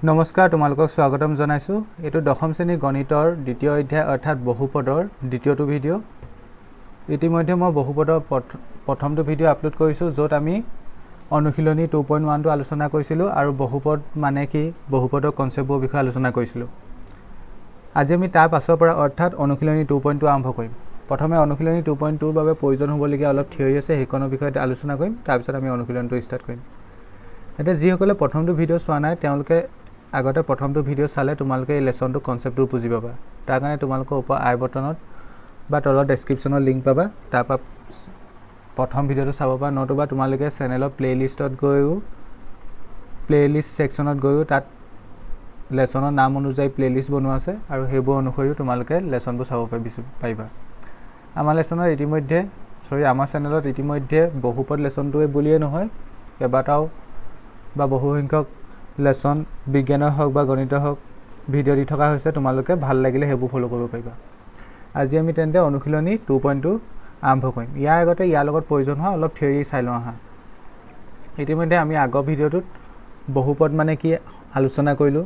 নমস্কাৰ তোমালোকক স্বাগতম জনাইছো এটো দশম শ্ৰেণী গণিতৰ দ্বিতীয় অধ্যায় অৰ্থাৎ বহুপদৰ দ্বিতীয়টো ভিডিও ইতিমধ্যে মই বহুপদৰ প্ৰথমটো ভিডিও আপলোড কৰিছো য'ত আমি অনুশীলনী 2.1 টো আলোচনা কৰিছিলো আৰু বহুপদ মানে কি বহুপদৰ কনসেপ্টৰ বিষয়ে আলোচনা কৰিছিলো আজি আমি তাৰ পাছৰ পৰা অৰ্থাৎ অনুশীলনী 2.2 আৰম্ভ কৰিম প্ৰথমে অনুশীলনী 2.2 ৰ বাবে প্ৰয়োজন হ'বলগীয়া অলপ থিয়ৰি আছে সেইকনৰ বিষয়ে আলোচনা কৰিম তাৰ পিছত আমি অনুশীলনটো ষ্টাৰ্ট কৰিম এটা যিসকলে প্ৰথমটো ভিডিও চোৱা নাই তেওঁলোকে আগতে প্ৰথমটো ভিডিও চালে তোমালোকে এই লেসনটো কনসেপ্টটো বুজি পাবা তাৰ কাৰণে তোমালোকৰ ওপৰ আই বটনত বা তলত ডেসক্ৰিপচনত লিংক পাবা তাৰ পৰা প্ৰথম ভিডিওটো চাব পাৰা নতুবা তোমালোকে চেনেলৰ প্লেলিষ্টত গৈও প্লেলিষ্ট সেকশনত গৈও তাত লেসনৰ নাম অনুযায়ী প্লেলিষ্ট বনোৱা আছে আৰু হেবোৰ অনুসৰিও তোমালোকে লেসনটো চাব পাৰিবা আমাৰ লেসনৰ ইতিমধ্যে আমাৰ চেনেলত ইতিমধ্যে বহুপদ লেসনটোৱে বুলিয়ে নহয় কেবাটাও বা বহু সংখ্যক লেসন বিজ্ঞানৰ হওক বা গণিতৰ হওক ভিডিও দি থকা হৈছে তোমালোকে ভাল লাগিলে হেবু ফলো কৰিব পাৰিবা আজি আমি তেন্তে অনুশীলনী 2.2 আৰম্ভ কৰিম ইয়াৰ আগতে ইয়াৰ লগত প্ৰয়োজন হোৱা অলপ থিয়ৰি চাই লওঁ আহা ইতিমধ্যে আমি আগৰ ভিডিওটোত বহুপদ মানে কি আলোচনা কৰিলো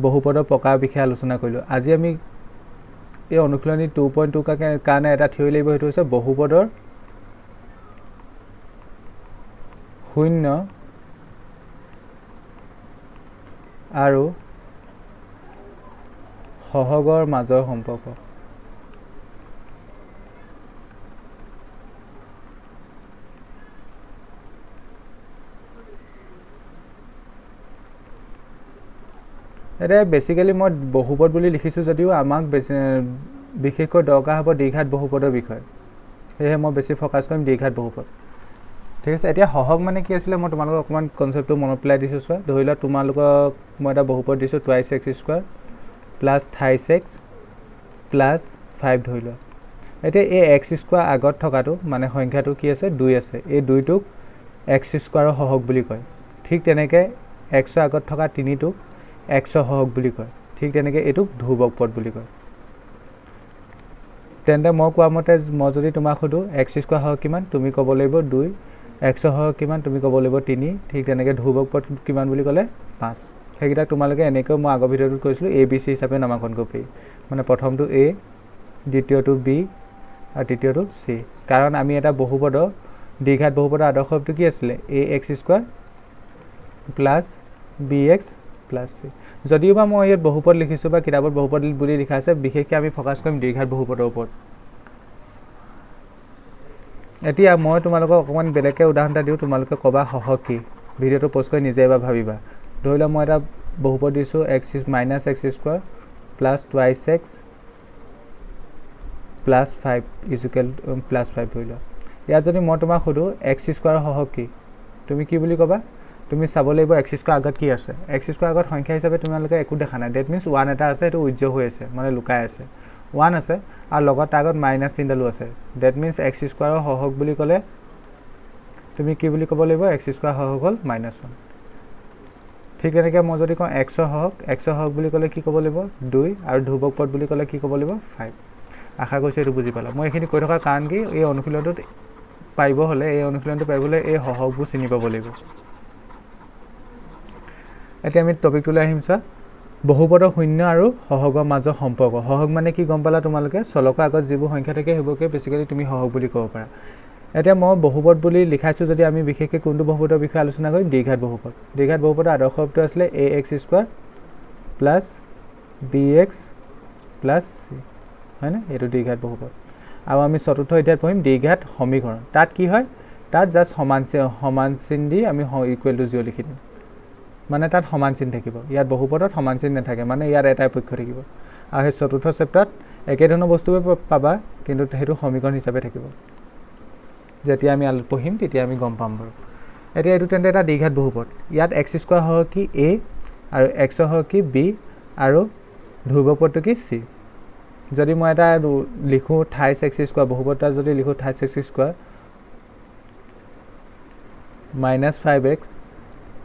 বহুপদৰ প্ৰকাৰ বিষয়ে আলোচনা কৰিলো আজি আমি এই অনুশীলনী 2.2 কাৰণে এটা থিয়ৰি লাগিব হেতু হৈছে বহুপদৰ শূন্য আৰু সহগৰ মাজৰ সম্পৰ্ক এটা বেসিক্যালি মই বহুপদ বুলি লিখিছো যদিও আমাক বিশেষকৈ দৰকাৰ হ'ব দ্বিঘাত বহুপদৰ বিষয় এহে মই বেছি ফোকাস কৰিম দ্বিঘাত বহুপদ ঠিক আছে এতিয়া সহগ মানে কি আছিল মই তোমালোকক অকমান কনসেপ্টটো মনত পেলাই দিছো সো ধৰিলা তোমালোকক মই এটা বহুপদ দিছো 2x² প্লাস 3x প্লাস 5 ধৰিলা এতিয়া এই x² আগত থকাটো মানে সংখ্যাটো কি আছে 2 আছে এই 2 টোক x² ৰ সহগ বুলি কয় ঠিক তেনেকে x আগত থকা 3 টোক x সহগ বুলি কয় ঠিক তেনেকে এটুক ধ্ৰুবক পদ বুলি কয় তেন্তে মই কোৱা মতে মই যদি তোমাক সুধো x² সহগ কিমান তুমি ক'ব লাগিব 2 x সহগ কিমান তুমি ক'ব লাগিব 3 ঠিক তেনেকে ধ্ৰুবক পদ কিমান বুলি ক'লে 5 হেগিটা তোমালোকে এনেকৈ মই আগৰ ভিডিওটোত কৈছিলো a b c হিচাপে নামাকৰণ কৰিব পাৰি মানে প্ৰথমটো a দ্বিতীয়টো b আৰু তৃতীয়টো c কাৰণ আমি এটা বহুপদৰ দ্বিঘাত বহুপদৰ আদৰ্শটো কি আছিল ax² plus bx plus c যদিও বা মই ইয়াত বহুপদ লিখিছো বা কিতাপত বহুপদ বুলি লিখা আছে বিশেষকৈ আমি ফোকাস কৰিম দ্বিঘাত বহুপদৰ ওপৰত এতিয়া মই তোমালোকক অকমান বেলেগকে উদাহৰণ এটা দিও তোমালোকে কবা সহগ কি ভিডিওটো পোষ্ট কৰি নিজে এবাৰ ভাবিবা ধৰিলা মই এটা বহুপদ দিছো x - x² plus 2x plus 5 equal plus 5 ধৰিলা ইয়াত যদি মই তোমাক সুধো x² সহগ কি তুমি কি বুলি কবা তুমি চাব লাগিব x² আগত কি আছে x² আগত সংখ্যা হিচাপে তোমালোকে একো দেখা নাই দ্যাট মিন্স 1 এটা আছে এটো উজ্জ্বল হৈ আছে মানে লুকাই আছে 1 আছে আৰু লগত আগত মাইনাস চিহ্নটো আছে দ্যাট মিন্স x² ৰ সহগ বুলি ক'লে তুমি কি বুলি ক'ব লাগিব x² সহগ হ'ল -1 ঠিক এনেকৈ মই যদি কওঁ x সহগ বুলি ক'লে কি ক'ব লাগিব 2 আৰু ধ্ৰুবক পদ বুলি ক'লে কি ক'ব লাগিব 5 আশা কৰিছো এটো বুজি পালা মই এখিনি কৈ থকা কাৰণ কি এই অনুশীলনটোত পাইব হলে এই অনুশীলনটো পাইবলৈ এই সহগবোৰ চিনি পাব লাগিব এতিয়া আমি টপিকটোলৈ আহিম ছা বহুপদৰ শূন্য আৰু সহগৰ মাজৰ সম্পৰ্ক সহগ মানে কি গম পালা তোমালোকে চলকৰ আগত যিবোৰ সংখ্যা থাকে হেবুকে বেসিক্যালি তুমি সহগ বুলি ক'ব পাৰা এতিয়া মই বহুপদ বুলি লিখাইছো যদি আমি বিশেষকৈ কোনটো বহুপদৰ বিষয়ে আলোচনা কৰিম দ্বিঘাত বহুপদৰ আদৰ্শটো আছিল ax² plus bx plus c হয়নে এটো দ্বিঘাত বহুপদ আৰু আমি চতুৰ্থ অধ্যায়ত পঢ়িম দ্বিঘাত সমীকৰণ তাত কি হয় তাত জাস্ট সমান চিন দি আমি ইকুৱেল টু 0 লিখি দিম মানে তাত সমান চিন থাকিব ইয়াত বহুপদত সমান চিন নাথাকে মানে ইয়াত এটাই পক্ষ থাকিব আৰু এই চতুৰ্থ চেপ্টাৰত একে ধৰণৰ বস্তুৱে পাবা কিন্তু হেতু সমীকৰণ হিচাপে থাকিব যেতিয়া আমি পঢ়িম তেতিয়া আমি গম পাম বাৰু এতিয়া এটো তেন্তে এটা দ্বিঘাত বহুপদ ইয়াত x² সহগ কি a আৰু x সহগ কি b আৰু ধ্ৰুবক পদটো কি c যদি মই এটা লিখো 2x² বহুপদটা যদি লিখো 2x² -5x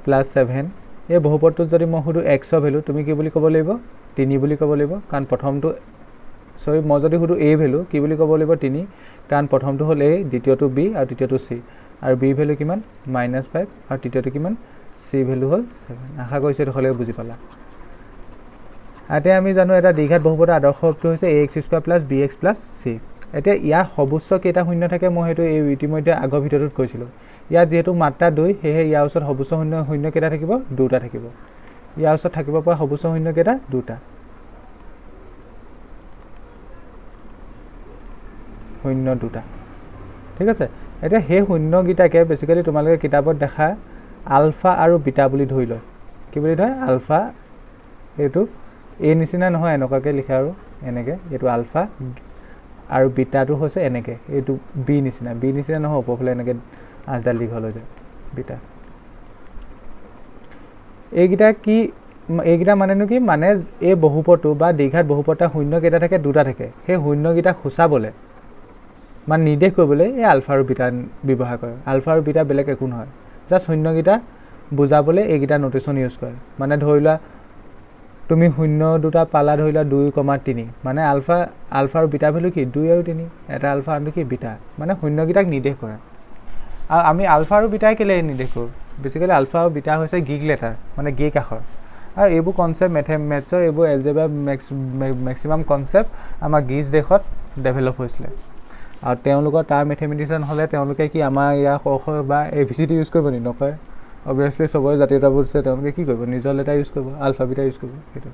প্লাস 7 এই বহুপদটো যদি মই সুধো x ৰ ভ্যালু তুমি কি বুলি ক'ব লাগিব 3 বুলি ক'ব লাগিব কাৰণ প্ৰথমটো সৰি মই যদি সুধো a ভ্যালু কি বুলি ক'ব লাগিব 3 কাৰণ প্ৰথমটো হ'ল a দ্বিতীয়টো b আৰু তৃতীয়টো c আৰু b ভ্যালু কিমান -5 আৰু তৃতীয়টো কিমান চি ভেলু হ'ল 7 আশা কৰিছোঁ এইটো হ'লেও বুজি পালা এতিয়া আমি জানো এটা দ্বিঘাত বহুপদৰ আদৰ্শ ৰূপটো হৈছে ax² + bx + c এতিয়া ইয়াৰ সৰ্বোচ্চ কেইটা শূন্য থাকে মই সেইটো এই ইতিমধ্যে আগৰ ভিডিঅ'টোত কৈছিলোঁ ইয়াৰ যেহেতু মাত্ৰা 2 সেয়ে ইয়াৰ ওচৰত সৰ্বোচ্চ শূন্য কেইটা থাকিব দুটা থাকিব ইয়াৰ ওচৰত থাকিব পৰা সৰ্বোচ্চ শূন্য কেইটা দুটা শূন্য দুটা ঠিক আছে এতিয়া সেই শূন্যগিটাকে বেসিক্যালি তোমালোকে কিতাপত দেখা আলফা আৰু বিটা বুলি ধৰি লয় কি বুলি ধৰে আলফা এটো এ নিচিনা নহয় এনেকুৱাকে লিখা আৰু এনেকে এটো আলফা আৰু বিটাটো হৈছে এনেকে এটো বি নিচিনা নহয় ওপৰফালে এনেকে আজডাল দীঘল হৈ যায় বিটা এইগিটা মানেনো কি মানে এই বহুপদটো বা দ্বিঘাত বহুপদটা শূন্য কেইটা থাকে দুটা থাকে সেই শূন্যগিটা খুচাবলে মানে নিৰ্দেশ কৰিবলৈ এই আলফা আৰু বিটা ব্যৱহাৰ কৰে আলফা আৰু বিটা বেলেগ একো নহয় জাস্ট শূন্যগিটা বুজাবলৈ এইগিটা নোটেশন ইউজ কৰে মানে ধৰিলা তুমি শূন্য দুটা পালা ধৰিলা 2,3 মানে আলফা আৰু বিটা ভ্যালু কি 2 আৰু 3 এটা আলফা আৰু কি বিটা মানে শূন্যগিটাক নিৰ্দেশ কৰে আৰু আমি আলফা আৰু বিটা কেলে নিৰ্দেশ কৰো বেসিক্যালি আলফা আৰু বিটা হৈছে গ্ৰীক লেটাৰ মানে গ্ৰীক আখৰ আৰু এইবোৰ কনসেপ্ট মেথমেটিক্সৰ এইবোৰ এলজেব্ৰা ম্যাক্সিমাম কনসেপ্ট আমাৰ গ্ৰীচ দেশত ডেভেলপ হৈছিল আৰু তেওঁলোকৰ তাৰ মেথমেটিশিয়ান হলে তেওঁলোকে কি আমাৰ ইয়া খ বা এবিসিডি ইউজ কৰিব নকয় obviously সবৰে জাতীয়তাবোৰ আছে তেওঁলোকে কি কৰিব নিজৰ লেটাৰ ইউজ কৰিব আলফা বিটা ইউজ কৰিব সেইটো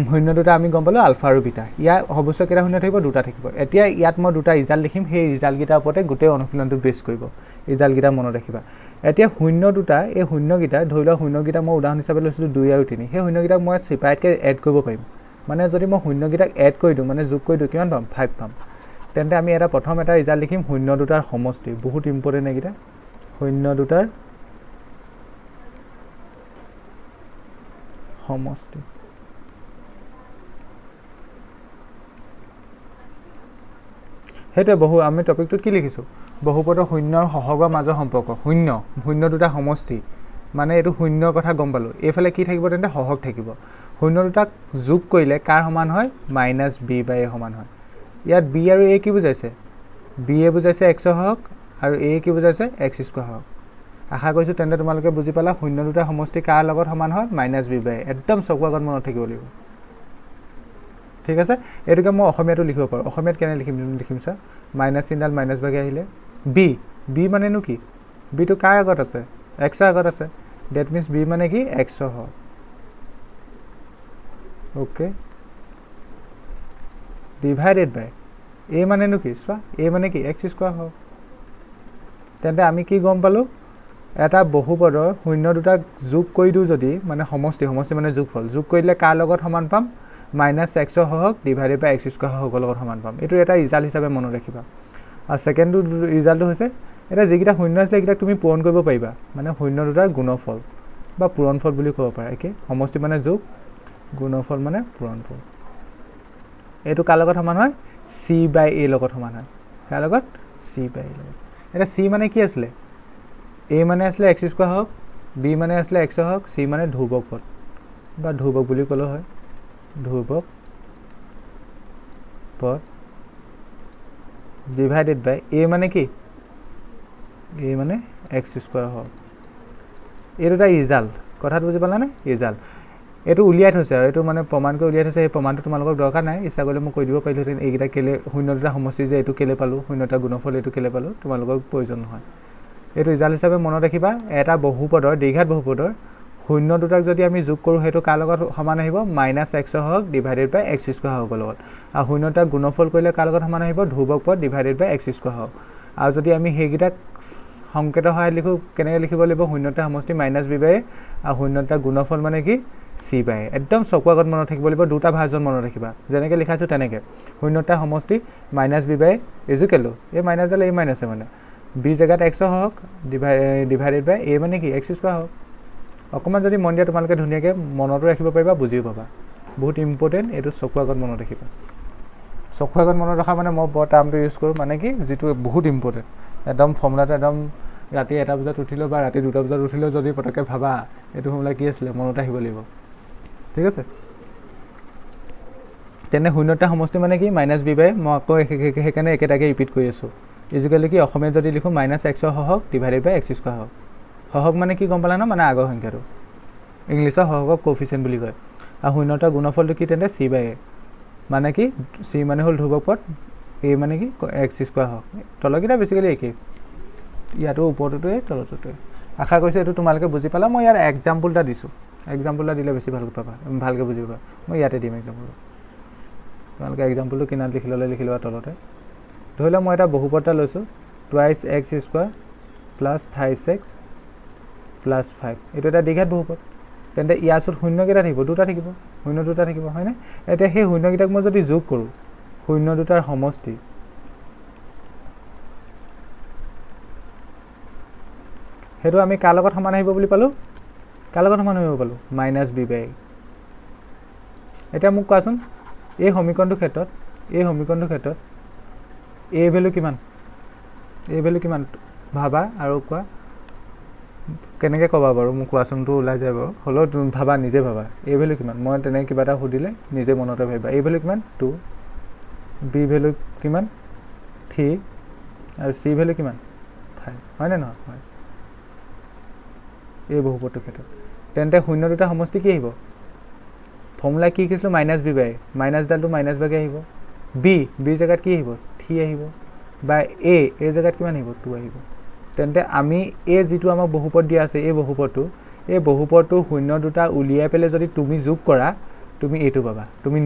শূন্য দুটা আমি গম পালো আলফা আৰু বিটা ইয়াৰ সৰ্বোচ্চ কেইটা শূন্য থাকিব দুটা থাকিব এতিয়া ইয়াত মই দুটা ৰিজাল্ট লিখিম সেই ৰিজাল্ট গিটাৰ ওপৰতে গোটেই অনুশীলনটো বেছ কৰিব ৰিজাল্ট গিটা মনত ৰাখিবা এতিয়া শূন্য দুটা এই শূন্য গিটা ধৰিলা শূন্য গিটা মই উদাহৰণ হিচাপে লৈছিলো 2 আৰু 3 সেই শূন্য গিটাক মই সেপাৰেটকে এড কৰিব পাৰিম মানে যদি মই শূন্য গিটাক এড কৰি দিওঁ মানে যোগ কৰি দিওঁ কিমান পাম 5 পাম তেন্তে আমি এটা প্ৰথম এটা ৰিজাল্ট লিখিম শূন্য দুটাৰ সমষ্টি বহুত ইম্পৰ্টেন্ট এগিটা শূন্য দুটাৰ সমষ্টি হেতে বহু আমি টপিকটোত কি লিখিছো বহুপদৰ শূন্য আৰু সহগৰ মাজৰ সম্পৰ্ক শূন্য দুটা সমষ্টি মানে এটো শূন্যৰ কথা গম পালো এফালে কি থাকিব তেন্তে সহগ থাকিব শূন্য দুটাক যোগ কৰিলে কাৰ সমান হয় -b/a সমান হয় ইয়াত b আৰু a কি বুজাইছে b এ বুজাইছে x সহগ আৰু a কি বুজাইছে x² সহগ আশা কৰিছো তেন্তে তোমালোকে বুজি পালা শূন্য দুটা সমষ্টি কাৰ লগত সমান হয় -b/a একদম চকু আগত মনত থাকিব লাগিব ঠিক আছে এটোকে মই অসমীয়াটো লিখিব পাৰো অসমীয়াত কেনে লিখিম সা মাইনাস চিনডাল মাইনাস ভাগে আহিলে b মানে নো কি b তো কাৰ আগত আছে x আগত আছে দ্যাট মিন্স b মানে কি x সহগ ওকে ডিভাইডেড বাই a মানে নো কি সা a মানে কি x² হয় তেন্তে আমি কি গম পালো এটা বহুপদৰ শূন্য দুটা যোগ কৰি দিও যদি মানে সমষ্টি মানে যোগফল যোগ কৰিলে কাৰ লগত সমান পাম -x সহগ ডিভাইডেড বাই x² সহগৰ লগত সমান পাম এটো এটা ৰিজাল্ট হিচাপে মনত ৰাখিবা আৰু সেকেন্ড ৰিজাল্টটো হৈছে এটা যিকিটা শূন্য আছে এইকিটা তুমি পূৰণ কৰিব পাৰিবা মানে শূন্য দুটাৰ গুণফল বা পূৰণফল বুলি ক'ব পাৰা একে সমষ্টি মানে যোগ গুণফল মানে পূৰণফল এটো কাৰ লগত সমান হয় c/a লগত সমান হয় কাৰ লগত c/a লগত এটা c মানে কি আছিল a মানে আছিল x² সহগ b মানে আছিল x সহগ c মানে ধ্ৰুবক পদ বা ধ্ৰুবক বুলি ক'লে হয় ধ্ৰুবক পদ ডিভাইডেড বাই a মানে কি a মানে x² সহগ এটোটা ৰিজাল্ট কথাটো বুজি পালা নে ৰিজাল্ট এটো উলিয়াই থৈছে আৰু এটো মানে প্ৰমাণ কৰি উলিয়াই থৈছে এই প্ৰমাণটো তোমালোকৰ দৰকাৰ নাই ইচ্ছা কৰিলে মই কৈ দিব পাৰিলো হেতেন এইগিটা কেলে শূন্য দুটা সমষ্টি যে এটো কেলে পালো শূন্যটা গুণফল এটো কেলে পালো তোমালোকৰ প্ৰয়োজন নহয় এটো ৰিজাল্ট হিচাপে মনত ৰাখিবা এটা বহুপদৰ দ্বিঘাত বহুপদৰ শূন্য দুটাক যদি আমি যোগ কৰো হেতু কাৰ লগত সমান আহিব -x সহগ ডিভাইডেড বাই x² সহগৰ লগত আৰু শূন্যটা গুণফল কৰিলে কাৰ লগত সমান আহিব ধ্ৰুবক পদ ডিভাইডেড বাই x² সহগ আৰু যদি আমি হেগিটাক সংকেত হয় লিখো কেনে লিখিব লাগিব শূন্যটা সমষ্টি -b/a আৰু শূন্যটা গুণফল মানে কি c/a একদম চকু আগত মনত থাকিব লাগিব দুটা ভাৰ্জন মনত ৰাখিবা যেনেকে লিখাছো তেনেকে শূন্যটা সমষ্টি -b/a ইজুকেলো এই মাইনাস ডাল এই মাইনাসে মানে b জায়গাত x সহগ ডিভাইডেড বাই a মানে কি x² সহগ অকমান যদি মন দিয়া তোমালোকে ধুনিয়াকে মনত ৰাখিব পাৰিবা বুজিব পাবা বহুত ইম্পৰ্টেন্ট এটো চকু আগত মনত ৰাখিবা চকু আগত মনত ৰাখা মানে মই বৰ টাৰ্মটো ইউজ কৰো মানে কি যেটো বহুত ইম্পৰ্টেন্ট একদম ফৰ্মুলাটো একদম ৰাতি 1টা বজাত উঠিলো বা ৰাতি 2টা বজাত উঠিলো যদি পটকে ভাবা এটো ফৰ্মুলা কি আছিল মনত আহিব লাগিব ঠিক আছে তেনে শূন্যটা সমষ্টি মানে কি -b/a মই আকৌ হেকানে একেটাকে ৰিপিট কৰি আছো ইজুকেলি কি অসমীয়া যদি লিখো -x সহগ ডিভাইডেড বাই x² সহগ সহগ মানে কি গম পালা না মানে আগৰ সংখ্যাটো ইংলিছত সহগক কোএফিচিয়েন্ট বুলি কয় আৰু শূন্যটা গুণফলটো কি তেন্তে c/a মানে কি c মানে হ'ল ধ্ৰুৱক পদ a মানে কি x² হওক তলকিটা বেসিক্যালি একেই ইয়াতো ওপৰটোৱে তলটোৱে আশা কৰিছো এটো তোমালোকে বুজি পালা মই ইয়াৰ এক্সাম্পলটা দিছো এক্সাম্পলটা দিলে বেছি ভালকৈ পাবা ভালকৈ বুজি পাবা মই ইয়াতে দিম এক্সাম্পল তোমালোকে এক্সাম্পলটো কিনাত লিখি লবা তলতে ধৰিলা মই এটা বহুপদটা লৈছো twice x² plus thrice x plus 5 এটো এটা দ্বিঘাত বহুপদ তেন্তে ইয়াৰ শূন্য কেইটা থাকিব দুটা থাকিব শূন্য দুটা থাকিব হয়নে এতিয়া সেই শূন্য কেইটাক মই যদি যোগ কৰো শূন্য দুটাৰ সমষ্টি হেতু আমি কাৰ লগত সমান আহিব বুলি পালো কাৰ লগত সমান হ'ব পালো -b/a এটা মোক কোৱাচোন এই সমীকৰণটোৰ ক্ষেত্ৰত a ভ্যালু কিমান ভাবা আৰু কোৱা কেনেকৈ কবা বাৰু মোক কোৱাচোনটো ওলাই যাব হলো ভাবা নিজে ভাবা a ভ্যালু কিমান মই তেনে কিবা এটা সুধিলে নিজে মনতে ভাবিবা a ভ্যালু কিমান 2 b ভ্যালু কিমান 3 আৰু c ভ্যালু কিমান 5 হয় নে নহয় হয় এই বহুপদটোৰ ক্ষেত্ৰত তেন্তে শূন্য দুটা সমষ্টি কি আহিব ফৰ্মুলা কি কিছিলো -b/a মাইনাস ডালটো মাইনাস ভাগে আহিব b জায়গাত কি আহিব 3 আহিব বা a জায়গাত কিমান আহিব 2 আহিব তেন্তে আমি এই যেটো আমাক বহুপদ দিয়া আছে এই বহুপদটো শূন্য দুটা উলিয়াই পেলে যদি তুমি যোগ কৰা তুমি এটো পাবা তুমি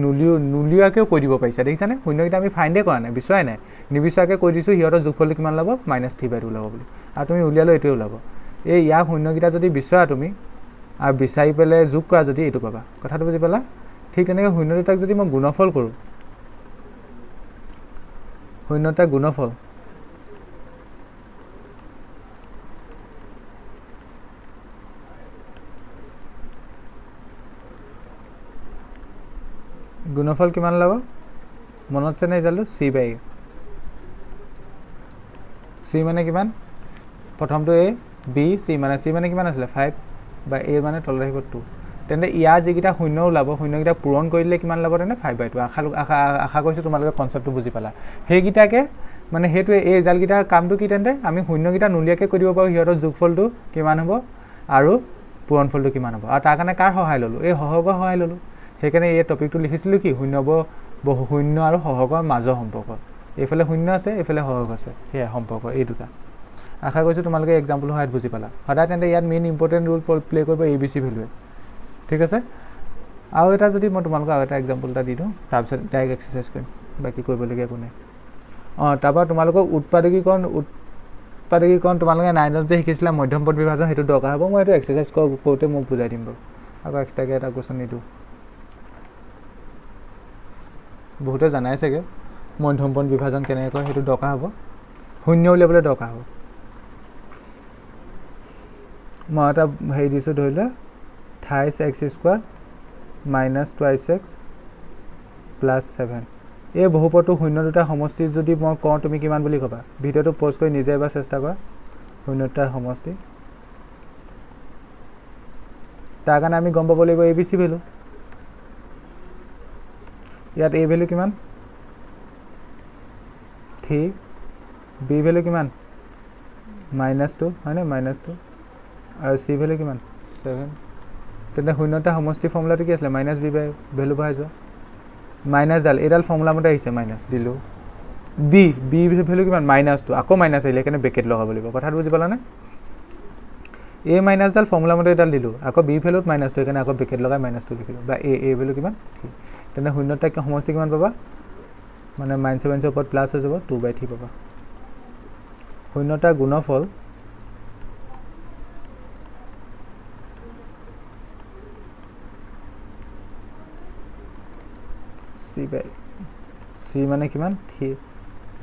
নুলিয়াকেও কৈ দিব পাৰিছা দেখিছা নে শূন্যকিটা আমি ফাইন্ডে কৰা নাই বিচৰাই নাই নিবিচাৰকে কৈ দিছো হিয়ৰ যোগফল কিমান লাভ -3/2 ওলাব বুলি আৰু তুমি উলিয়ালো এটোই ওলাব এই ইয়া শূন্যকিটা যদি বিচৰা তুমি আৰু বিচাৰি পেলে যোগ কৰা যদি এটো পাবা কথাটো বুজি পালা ঠিক তেনেকৈ শূন্য দুটাক যদি মই গুণফল কৰো শূন্যটা গুণফল গুণফল কিমান লাভ মনত আছে নে জানো c/a c মানে কিমান প্ৰথমটো a b c মানে কিমান আছিল 5 বা a মানে তলত আহিব 2 তেন্তে ইয়া যিকিটা শূন্য ওলাব শূন্যকিটা পূৰণ কৰিলে কিমান লাভ তেনে 5/2 আশা কৰিছো তোমালোকে কনসেপ্টটো বুজি পালা হেগিটাকে মানে হেতুৱে এই ৰিজাল্টকিটাৰ কামটো কি তেন্তে আমি শূন্যকিটা নুলিয়াকে কৰি দিব পাৰো হিয়ৰৰ যোগফলটো কিমান হ'ব আৰু পূৰণফলটো কিমান হ'ব আৰু তাৰ কাৰণে কাৰ সহায় ললো এই সহগৰ সহায় ললো সেইকাৰণে এই টপিকটো লিখিছিলো কি শূন্য আৰু সহগৰ মাজৰ সম্পৰ্ক এইফালে শূন্য আছে এইফালে সহগ আছে হেয়া সম্পৰ্ক এই দুটা আশা কৰিছো তোমালোকে এক্সাম্পল সহায়ত বুজি পালা সদায় তেন্তে ইয়াত মেইন ইম্পৰ্টেন্ট ৰোল প্লে কৰিব abc ভ্যালুৱে ঠিক আছে আৰু এটা যদি মই তোমালোকক আৰু এটা এক্সাম্পল এটা দি দিওঁ তাৰপিছত ডাইৰেক্ট এক্সাৰসাইজ কৰিম বাকি কৰিবলগীয়া একো নাই তাৰপৰা তোমালোকক উৎপাদকীকৰণ তোমালোকে 9ত যে শিকিছিলা মধ্যম পদ বিভাজন হেতু দৰকাৰ হ'ব মই এটো এক্সাৰসাইজ কৰোতে মই বুজাই দিম বাৰু আকৌ এক্সট্ৰাকে এটা কোৱেশ্চন নিদু বহুতে জানাই চাগে মধ্যম পদ বিভাজন কেনেকৈ কৰে হেতু দৰকাৰ হ'ব শূন্য উলিয়াবলৈ দৰকাৰ হ'ব মই এটা হেৰি দিছো ধৰিলে thrice x² minus twice x plus 7 এই বহুপদটো শূন্য দুটা সমষ্টি যদি মই কওঁ তুমি কিমান বুলি কবা ভিডিওটো পজ কৰি নিজে এবাৰ চেষ্টা কৰা শূন্য দুটাৰ সমষ্টি তাৰ কাৰণে আমি গম পাব লাগিব abc ভ্যালু ইয়াত a ভ্যালু কিমান 3 b ভ্যালু কিমান -2 হয়নে -2 আৰু c ভ্যালু কিমান 7 তেনে শূন্যটা সমষ্টি ফৰ্মুলাটো কি আছিল -b/a ভ্যালু বহাই যোৱা মাইনাস ডাল এডাল ফৰ্মুলা মতে আহিছে মাইনাস দিলো b ভ্যালু কিমান -2 আকৌ মাইনাস আহিলে কেনে ব্ৰেকেট লগাব লাগিব কথাটো বুজি পালা নে a মাইনাস ডাল ফৰ্মুলা মতে এডাল দিলো আকৌ b ভ্যালুত -2 কেনে আকৌ ব্ৰেকেট লগাই -2 লিখিলো বা a ভ্যালু কিমান তেনে শূন্যটা সমষ্টি কিমান পাবা মানে -7 ওপৰত প্লাস হৈ যাব 2/3 পাবা শূন্যটা গুণফল c মানে কিমান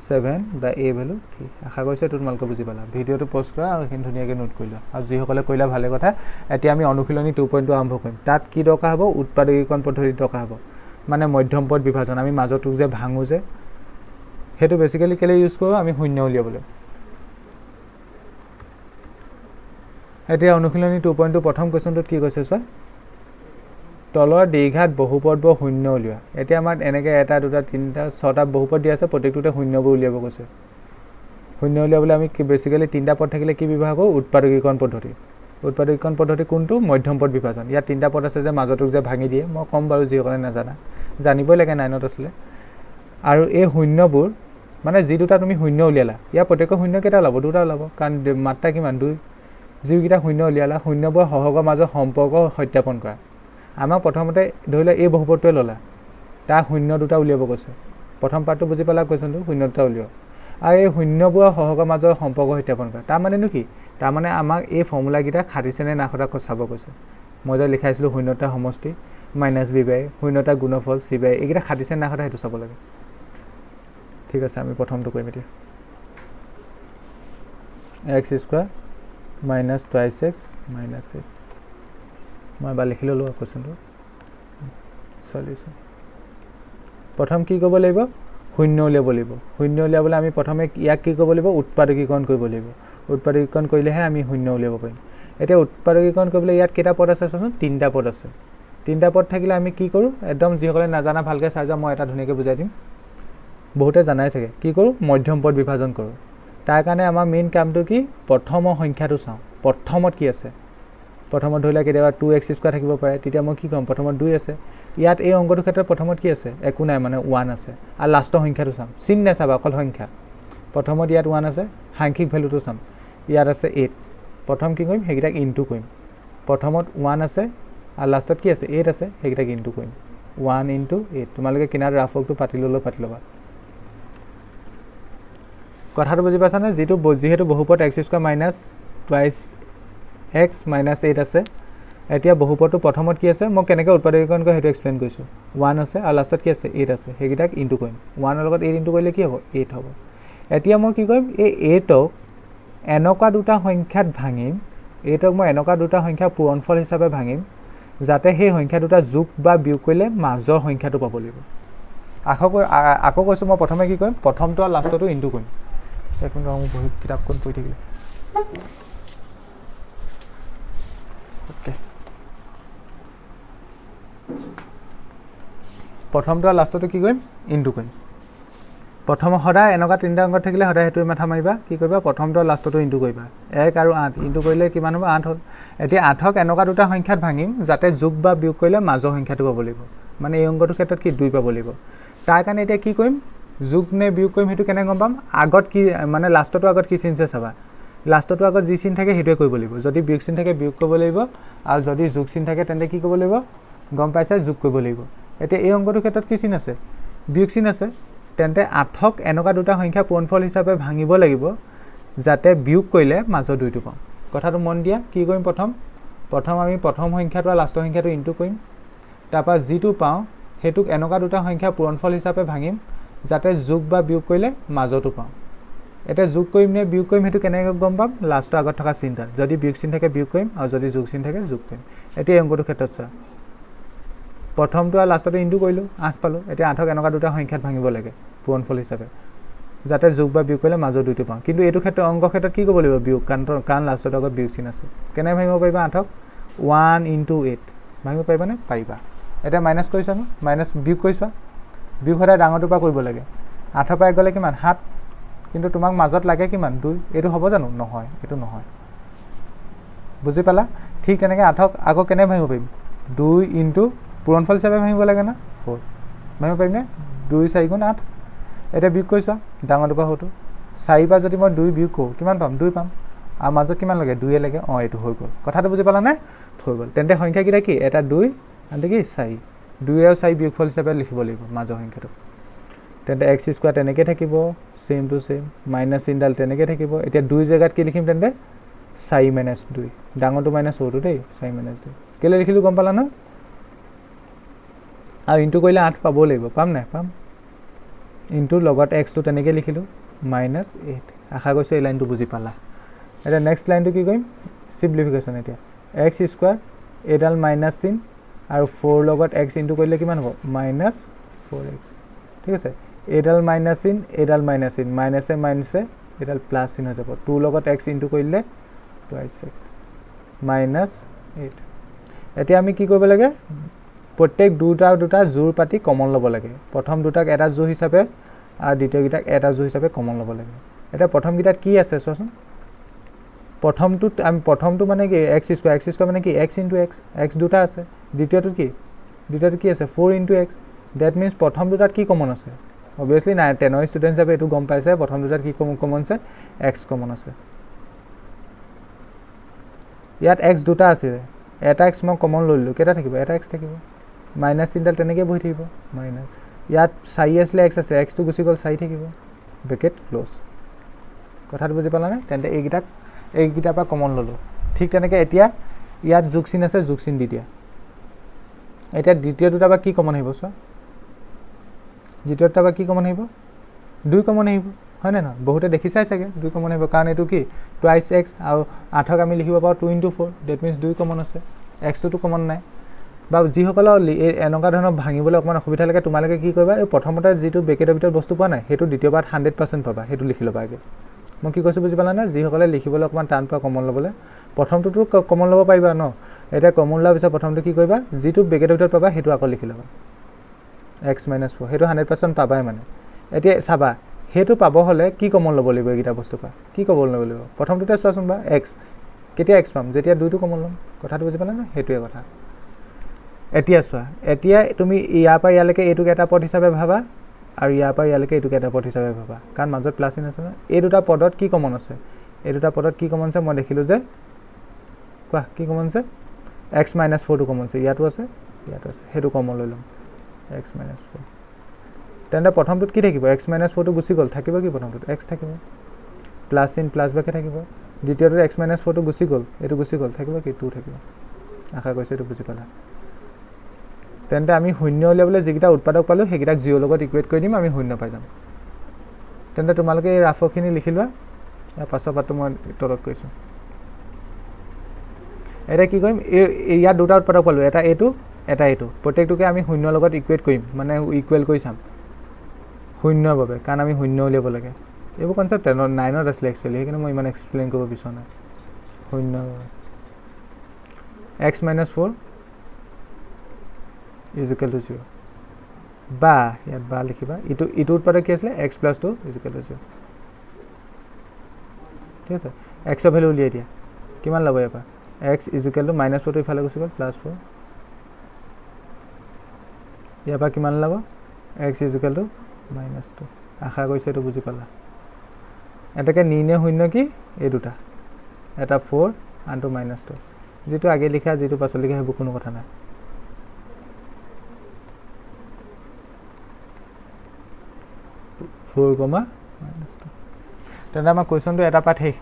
7 বা a ভ্যালু 3 আশা কৰিছো এটো তোমালোকে বুজি পালা ভিডিওটো পজ কৰা আৰু হিন ধুনিয়াকৈ নোট কৰিলা আৰু যিসকলে কইলা ভালে কথা এতিয়া আমি অনুশীলনী 2.2 আৰম্ভ কৰিম তাত কি দৰকাৰ হ'ব উৎপাদকীকৰণ পদ্ধতি দৰকাৰ হ'ব মানে মধ্যম পদ বিভাজন আমি মাজটো যে ভাঙো যে হেতু বেসিক্যালি কেলে ইউজ কৰো আমি শূন্য উলিয়াবলৈ এতিয়া অনুশীলনী 2.2 প্ৰথম কোৱেশ্চনটোত কি কৈছে চোৱা তলৰ দ্বিঘাত বহুপদ শূন্য উলিওৱা এতিয়া আমাৰ এনেকৈ এটা দুটা তিনটা ছটা বহুপদ দিয়া আছে প্ৰত্যেকটোতে শূন্যবোৰ উলিয়াব কৈছে শূন্য উলিয়াবলৈ আমি বেসিক্যালি তিনটা পদ থাকিলে কি ব্যৱহাৰ কৰো উৎপাদকীকৰণ পদ্ধতি উৎপাদকীকৰণ পদ্ধতি কোনটো মধ্যম পদ বিভাজন ইয়াত তিনিটা পদ আছে যে মাজতক যে ভাঙি দিয়ে মই কম বাৰু যিসকলে নাজানা জানিবই লাগে 9ত আছিলে আৰু এই শূন্যবোৰ মানে যি দুটা তুমি শূন্য উলিয়ালা ইয়াৰ প্ৰত্যেক শূন্য কেইটা ওলাব দুটা ওলাব কাৰণ মাত্ৰা কিমান 2 যিকেইটা শূন্য উলিয়ালা শূন্যবোৰ সহগৰ মাজৰ সম্পৰ্ক সত্যাপন কৰা আমাক প্ৰথমতে ধৰিলে এই বহুপদটোৱে ললা তাৰ শূন্য দুটা উলিয়াব কৈছে প্ৰথম পাৰ্টটো বুজি পালা কোৱেশ্যনটো শূন্য দুটা উলিয়াও আৰু এই শূন্যবোৰ সহগৰ মাজৰ সম্পৰ্ক সত্যাপন কৰা তাৰ মানেনো কি তাৰ মানে আমাক এই ফৰ্মুলা কেইটা খাটিছে নে না খটা চাব কৈছে মই যে লিখাইছিলো শূন্যতা সমষ্টি মাইনাছ b বাই শূন্যতা গুণফল c বাই এইকেইটা খাটিছে না খটা হেতু চাব লাগে ঠিক আছে আমি প্ৰথমটো কৰিম এতিয়া x square minus 2x minus 8 মই বা লিখি ললো কোৱেশ্যনটো সলিউশন প্ৰথম কি কৰিব লাগিব শূন্য উলিয়াব লাগিব শূন্য উলিয়াবলৈ আমি প্ৰথমে ইয়াক কি কৰিব লাগিব উৎপাদকীকৰণ কৰিব লাগিব উৎপাদকীকৰণ কৰিলেহে আমি শূন্য উলিয়াব পাৰিম এতিয়া উৎপাদকীকৰণ কৰিবলৈ ইয়াত কেইটা পদ আছে চোন তিনিটা পদ আছে তিনিটা পদ থাকিলে আমি কি কৰো একদম যিসকলে নাজানা ভালকে চাই যা মই এটা ধুনীয়াকৈ বুজাই দিম বহুতে জানাই চাগে কি কৰো মধ্যম পদ বিভাজন কৰো তাৰ কাৰণে আমাৰ মেইন কামটো কি প্ৰথম সংখ্যাটো চাও প্ৰথমত কি আছে প্ৰথমত ধৰিলা কেতিয়াবা 2x স্কয়াৰ থাকিব পাৰে তেতিয়া মই কি কম প্ৰথমত 2 আছে ইয়াত এই অংকটোৰ ক্ষেত্ৰত প্ৰথমত কি আছে একো নাই মানে 1 আছে আৰু লাষ্টৰ সংখ্যাটো চাম চিন নেচাবা অকল সংখ্যা প্ৰথমত ইয়াত 1 আছে সাংখ্যিক ভ্যালুটো চাম ইয়াত আছে 8 প্ৰথম কি কৰিম হেগিটাক ইনটু কৰিম প্ৰথমত 1 আছে আৰু লাষ্টত কি আছে 8 আছে হেগিটাক ইনটু কৰিম 1 * 8 তোমালোকে কিনাৰ ৰাফকটো পাতি ল'বা কথাটো বুজি পাছানে যেহেতু বহুপদ x² minus 2x minus 8 আছে এতিয়া বহুপদটো প্ৰথমত কি আছে মই কেনেকৈ উৎপাদকীকৰণ কৰি হেতু এক্সপ্লেইন কৰিছো 1 আছে আৰু লাষ্টত কি আছে 8 আছে হেগিটাক ইনটু কৰিম 1 ৰ লগত 8 ইনটু কৰিলে কি হ'ব 8 হ'ব এতিয়া মই কি কৰিম এই 8ক এনেকুৱা দুটা সংখ্যাত ভাঙিম 8ক মই এনেকুৱা দুটা সংখ্যা পূৰণফল হিচাপে ভাঙিম যাতে সেই সংখ্যা দুটা যোগ বা বিয়োগ কৰিলে মাজৰ সংখ্যাটো পাব লাগিব আকৌ কৈছো মই প্ৰথমে কি কৰিম প্ৰথমটো আৰু লাষ্টটো ইনটু কৰিম এখন মই বহুত কিতাপখন পঢ়ি থাকিলে ওকে প্ৰথমটো আৰু লাষ্টটো কি কৰিম ইনটু কৰিম প্ৰথম সদায় এনেকুৱা তিনিটা অংক থাকিলে সদায় হেতু মাথা মাৰিবা কি কৰিবা প্ৰথমটো আৰু লাষ্টটো ইনটু কৰিবা 1 আৰু 8 ইনটু কৰিলে কিমান হ'ব 8 হ'ল এতিয়া 8ক এনেকুৱা দুটা সংখ্যাত ভাঙিম যাতে যোগ বা বিয়োগ কৰিলে মাজৰ সংখ্যাটো পাব লাগিব মানে এই অংকটোৰ ক্ষেত্ৰত কি 2 পাব লাগিব তাৰ কাৰণে এতিয়া কি কৰিম যোগ নে বিয়োগ কৰিম হেতু কেনে গম পাম আগত কি মানে লাষ্টটো আগত কি চিন আছে চাবা লাষ্টটো আগত যি চিন থাকে হেতুৱে কৰিব লাগিব যদি বিয়োগ চিন থাকে বিয়োগ কৰিব লাগিব আৰু যদি যোগ চিন থাকে তেন্তে কি কৰিব লাগিব গম পাইছে যোগ কৰিব লাগিব এতিয়া এই অংকটোৰ ক্ষেত্ৰত কি চিন আছে বিয়োগ চিন আছে তেন্তে 8ক এনেকুৱা দুটা সংখ্যা পূৰণফল হিচাপে ভাঙিব লাগিব যাতে বিয়োগ কৰিলে মাজৰ দুইটো পাম কথাটো মন দিয়া কি কৰিম প্ৰথম আমি প্ৰথম সংখ্যাটো আৰু লাষ্টৰ সংখ্যাটো ইনটু কৰিম তাৰপৰা যিটো পাওঁ হেতুক এনেকুৱা দুটা সংখ্যা পূৰণফল হিচাপে ভাঙিম যাতে যোগ বা বিয়োগ কৰিলে মাজৰটো পাওঁ এটা যোগ কৰিম নে বিয়োগ কৰিম হেতু কেনেকৈ গম পাম লাষ্টৰ আগত থকা চিনটা যদি বিয়োগ চিন থাকে বিয়োগ কৰিম আৰু যদি যোগ চিন থাকে যোগ কৰিম এতিয়া এই অংকটোৰ ক্ষেত্ৰত চা প্ৰথমটো আৰু লাষ্টটো ইনটু কৰিলো 8 পালো এতিয়া 8ক এনেকুৱা দুটা সংখ্যাত ভাঙিব লাগে পূৰণফল হিচাপে যাতে যোগ বা বিয়োগ কৰিলে মাজৰ দুইটো পাওঁ কিন্তু এইটো ক্ষেত্ৰত অংক ক্ষেত্ৰত কি কৰিব লাগিব বিয়োগ কাৰণ লাষ্টৰ আগত বিয়োগ চিন আছে কেনে ভাঙিব পাৰিবা 8ক 1 * 8 ভাঙিব পাৰিবা নে পাৰিবা এটা মাইনাস কৰিছা ন মাইনাস বিয়োগ কৰিছা বিয়োগ সদায় ডাঙৰটোৰ পৰা কৰিব লাগে 8ৰ পৰা গ'লে কিমান 7 কিন্তু তোমাক মাজত লাগে কিমান 2 এইটো হ'ব জানো নহয় এইটো নহয় বুজি পালা ঠিক তেনেকৈ 8ক আকৌ কেনে ভাঙিব পাৰিম 2 * পূৰণফল হিচাপে ভাঙিব লাগে না 4 ভাঙিব পাৰিম নে 2 * 4 = 8 এটা বিয়োগ কৰিছা ডাঙৰটোৰ পৰা হতো 4 পৰা যদি মই 2 বিয়োগ কৰো কিমান পাম 2 পাম আৰু মাজত কিমান লাগে 2 লাগে এইটো হৈ গ'ল কথাটো বুজি পালা নে হৈ গ'ল তেন্তে সংখ্যা কিটা কি এটা 2 আনটো কি 4 2 আৰু 4 বিয়োগফল হিচাপে লিখিব লাগিব মাজৰ সংখ্যাটো তেন্তে x² তেনেকৈ থাকিব সেম টু সেম মাইনাস চিনডাল তেনেকৈ থাকিব এতিয়া 2 জেগাত কি লিখিম তেন্তে 4 - 2 ডাঙৰটো মাইনাস হতো দেই 4 - 2 কেলে লিখিলো গম পালা না আৰু ইনটু কৰিলে 8 পাব লাগিব পাম নাই পাম ইনটু লগত x টো তেনেকৈ লিখিলো -8 আশা কৰিছো এই লাইনটো বুজি পালা এটা নেক্সট লাইনটো কি কৰিম সিম্পলিফিকেশন এতিয়া x² এডাল মাইনাস চিন আৰু 4 লগত x ইনটু কৰিলে কিমান হ'ব -4x ঠিক আছে এডাল মাইনাস চিন এডাল মাইনাস চিন মাইনাসে মাইনাসে এডাল প্লাস চিন হৈ যাব 2 লগত x ইনটু কৰিলে 2x -8 এতিয়া আমি কি কৰিব লাগে প্ৰত্যেক দুটা জোৰ পাতি কমন ল'ব লাগে প্ৰথম দুটাক এটা জোৰ হিচাপে আৰু দ্বিতীয় গিটাক এটা জোৰ হিচাপে কমন ল'ব লাগে এটা প্ৰথম গিটাত কি আছে চোৱাচোন প্ৰথমটোত আমি প্ৰথমটো মানে কি x স্কয়াৰ মানে কি x * x x দুটা আছে দ্বিতীয়টো কি আছে 4 * x দ্যাট মিন্স প্ৰথম দুটাত কি কমন আছে obviously 10 ৰ ষ্টুডেন্ট হিচাপে এটো গম পাইছে প্ৰথম দুটাত কি কমন আছে x কমন আছে ইয়াত x দুটা আছে এটা x মই কমন লইলো কেটা থাকিব এটা x থাকিব মাইনাস চিনডাল তেনেকৈ বহি থাকিব মাইনাস ইয়াত 4 আসলে x আছে x টো গুছি গল 4 থাকিব ব্ৰেকেট ক্লোজ কথাটো বুজি পালানে তেন্তে এইগিটা পা কমন ললো ঠিক তেনেকৈ এতিয়া ইয়াত যোগ চিন আছে যোগ চিন দি দিয়া এটা দ্বিতীয় দুটা বা কি কমন আহিব সো দ্বিতীয়টা বা কি কমন আহিব 2 কমন আহিব হয় না বহুতে দেখি চাই চাগে 2 কমন আহিব কাৰণ এটো কি টুৱাইস x আৰু 8ক আমি লিখিব পাও 2 * 4 দ্যাট মিন্স 2 কমন আছে x টো কমন নাই বা যি সকল এনেকা ধৰণৰ ভাঙিবলৈ অকমান অসুবিধা লাগে তোমালকে কি কৰিবা এই প্ৰথমতে যেটো ব্ৰেকেটৰ ভিতৰত বস্তু পোৱা নাই হেতু দ্বিতীয়বাৰ 100% পাবা হেতু লিখি লবা আগে মই কি কৈছো বুজি পালা না যি সকলে লিখিবলৈ অকমান টান পা কমন লবলে প্ৰথমটো কমন লব পাৰিবা ন এটা কমন লোৱাৰ পিছত প্ৰথমটো কি কৰিবা যেটো ব্ৰেকেটৰ ভিতৰত পাবা হেতু আকৌ লিখি লবা x - 4 হেতু 100% পাবাই মানে এতিয়া চাবা হেতু পাব হলে কি কমন লব লাগিব এইগিটা বস্তু পা কি কমন লব লাগিব প্ৰথমটোতে চোৱাচোন বা x কেতিয়া x পাম যেতিয়া 2 টো কমন লম কথাটো বুজি পালা না হেতুৱে কথা এতিয়া চোৱা এতিয়া তুমি ইয়া পা ইয়ালৈকে এটুক এটা পদ হিচাপে ভাবা আৰু ইয়া পা ইয়ালৈকে এটুক এটা পদ হিচাপে ভাবা কাৰণ মাজত প্লাস চিন আছে না এই দুটা পদত কি কমন আছে এই দুটা পদত কি কমন আছে মই দেখিলো যে কোৱা কি কমন আছে x - 4 টো কমন আছে ইয়াতো আছে হেতু কমন লৈ লম x - 4 তেন্তে প্ৰথমটোত কি থাকিব x - 4 টো গুছি গল থাকিব কি প্ৰথমটোত x থাকিব প্লাস চিন প্লাস বাকে থাকিব দ্বিতীয়টোত x - 4 টো গুছি গল এটো গুছি গল থাকিব কি 2 থাকিব আশা কৰিছো এটো বুজি পালা তেন্তে আমি শূন্য উলিয়াবলৈ যেগিটা উৎপাদক পালো হেগিটাক 0 লগত ইকুৱেট কৰি দিম আমি শূন্য পাই যাম তেন্তে তোমালোকে এই ৰাফখিনি লিখি লোৱা या পাছৰ পাটো মই তলত কৈছো এটা কি কৰিম ইয়া দুটা উৎপাদক পালো এটা এটো প্ৰত্যেকটোকে আমি শূন্য লগত ইকুৱেট কৰিম মানে ইকুৱেল কৰি চাম শূন্যৰ বাবে কাৰণ আমি শূন্য উলিয়াব লাগে এইবোৰ কনসেপ্ট 9ত আছিল একচুয়ালি কিন্তু মই ইমান এক্সপ্লেইন কৰিব বিচৰা নাই শূন্য x - 4 is equal to 0 বা ইয়াত বা লিখিবা ইটো উৎপাদক কি আছিল x + 2 is equal to 0 ঠিক আছে x ৰ ভ্যালু উলিয়াই দিয়া কিমান লব ইয়াৰ পৰা x is equal to -4 টো ইফালে গুছি গল +4 ইয়াৰ পৰা কিমান লব x is equal to -2 আশা কৰিছো এটো বুজি পালা এটাকে নিনে শূন্য কি এই দুটা এটা 4 আনটো -2 যেটো আগে লিখা যেটো পাছত লিখা হেবু কোনো কথা নাই 4, -2 তেনে আমাৰ কোৱেশ্চনটো এটা পাঠ হেক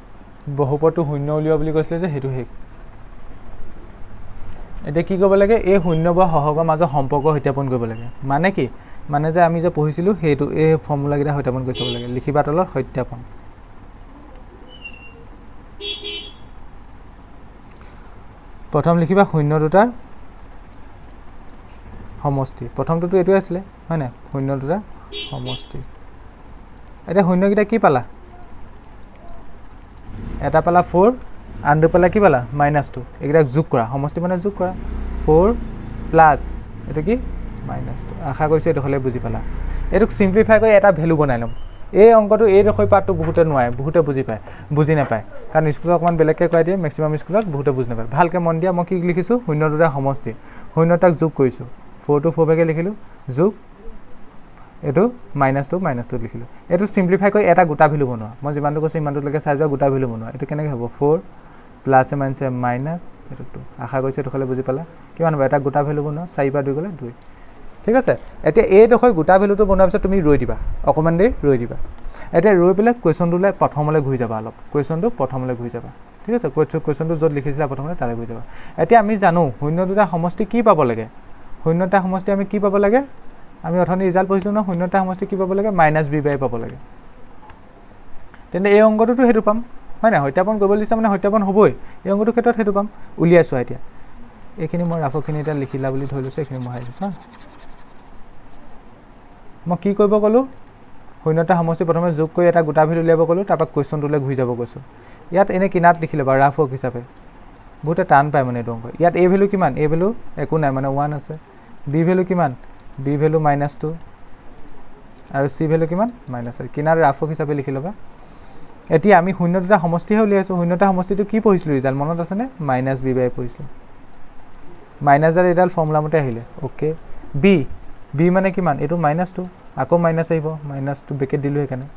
বহুপদটো শূন্য উলিয়া বুলি কৈছিলে যে হেতু হেক এটা কি কৰিব লাগে এই শূন্য বা সহগৰ মাজৰ সম্পৰ্ক সত্যাপন কৰিব লাগে মানে কি মানে যে আমি যে পঢ়িছিলো হেতু এই ফৰ্মুলা গিটা সত্যাপন কৰিব লাগে লিখিবা তলত সত্যাপন প্ৰথম লিখিবা শূন্য দুটাৰ সমষ্টি প্ৰথমটো এটো আছিল হয় না শূন্য দুটা সমষ্টি এটা শূন্য গিটা কি পালা এটা পালা 4 আনটো পালা কি পালা -2 এগিটা যোগ কৰা সমষ্টি মানে যোগ কৰা 4 প্লাস এটো কি -2 আশা কৰিছো এটো হলে বুজি পালা এটোক সিম্পলিফাই কৰি এটা ভ্যালু বনাই লম এই অংকটো এই ৰখৈ পাৰ্টটো বহুতে নোৱাৰে বহুতে বুজি নাপায় কাৰণ স্কুলত অকমান বেলেগকে কৰাই দিয়ে ম্যাক্সিমাম স্কুলত বহুতে বুজি নাপায় ভালকে মন দিয়া মই কি লিখিছো শূন্য দুটা সমষ্টি শূন্যটাক যোগ কৰিছো 4 to 4 ভাগে লিখিলো যোগ এটো -2 লিখিলো এটো সিম্পলিফাই কৰি এটা গোটা ভ্যালু বনোৱা মই যিমানটো কৈছো ইমানটো লৈকে চাই যোৱা গোটা ভ্যালু বনোৱা এটো কেনেকৈ হ'ব 4 প্লাস এ মাইনাস মাইনাস এটো 2 আশা কৰিছো এটো হলে বুজি পালা কিমান হ'ব এটা গোটা ভ্যালু বনোৱা 4 পা 2 গলে 2 ঠিক আছে এতিয়া এই দখৈ গোটা ভ্যালুটো বনোৱাৰ পিছত তুমি ৰৈ দিবা অকমান দেৰি ৰৈ দিবা এতিয়া ৰৈ পেলে কোৱেশ্চনটোলে প্ৰথমলৈ ঘূৰি যাবা অলপ কোৱেশ্চনটো প্ৰথমলৈ ঘূৰি যাবা ঠিক আছে কোৱেশ্চনটো যত লিখিছিলা প্ৰথমলৈ তালে ঘূৰি যাবা এতিয়া আমি জানো শূন্য দুটা সমষ্টি কি পাব লাগে শূন্যটা সমষ্টি আমি কি পাব লাগে আমি অথনি ৰিজাল্ট পঢ়িছো না শূন্যটা সমষ্টি কি পাব লাগে -b/a পাব লাগে তেন্তে এই অংকটোতো হেতু পাম হয় না সত্যাপন কৰিব লিছা মানে সত্যাপন হ'বই এই অংকটো ক্ষেত্ৰত হেতু পাম উলিয়াইছো এতিয়া এইখিনি মই ৰাফখিনি এটা লিখিলা বুলি ধৰি লৈছো এইখিনি মই হাইছো হা মই কি কৰিব গলো শূন্যটা সমষ্টি প্ৰথমে যোগ কৰি এটা গোটা ভ্যালু উলিয়াব গলো তাৰপা কোৱেশ্চনটোলে ঘূৰি যাব কৈছো ইয়াত এনে কিনাত লিখিলে বা ৰাফ হিচাপে বহুতে টান পায় মানে এই অংক ইয়াত a ভ্যালু কিমান a ভ্যালু একো নাই মানে 1 আছে b ভ্যালু কিমান b ভ্যালু -2 আৰু c ভ্যালু কিমান -1 কিনাৰ ৰাফ হিচাপে লিখি লবা এতিয়া আমি শূন্য দুটা সমষ্টিহে উলিয়াইছোঁ শূন্যটা সমষ্টিটো কি পঢ়িছিলোঁ ৰিজাল্ট মনত আছেনে মাইনাছ বি বাই পঢ়িছিলোঁ মাইনাছডাল এইডাল ফৰ্মুলা মতে আহিলে অ'কে বি মানে কিমান এইটো -2 আকৌ মাইনাছ আহিব -2 ব্ৰেকেট দিলোঁ সেইকাৰণে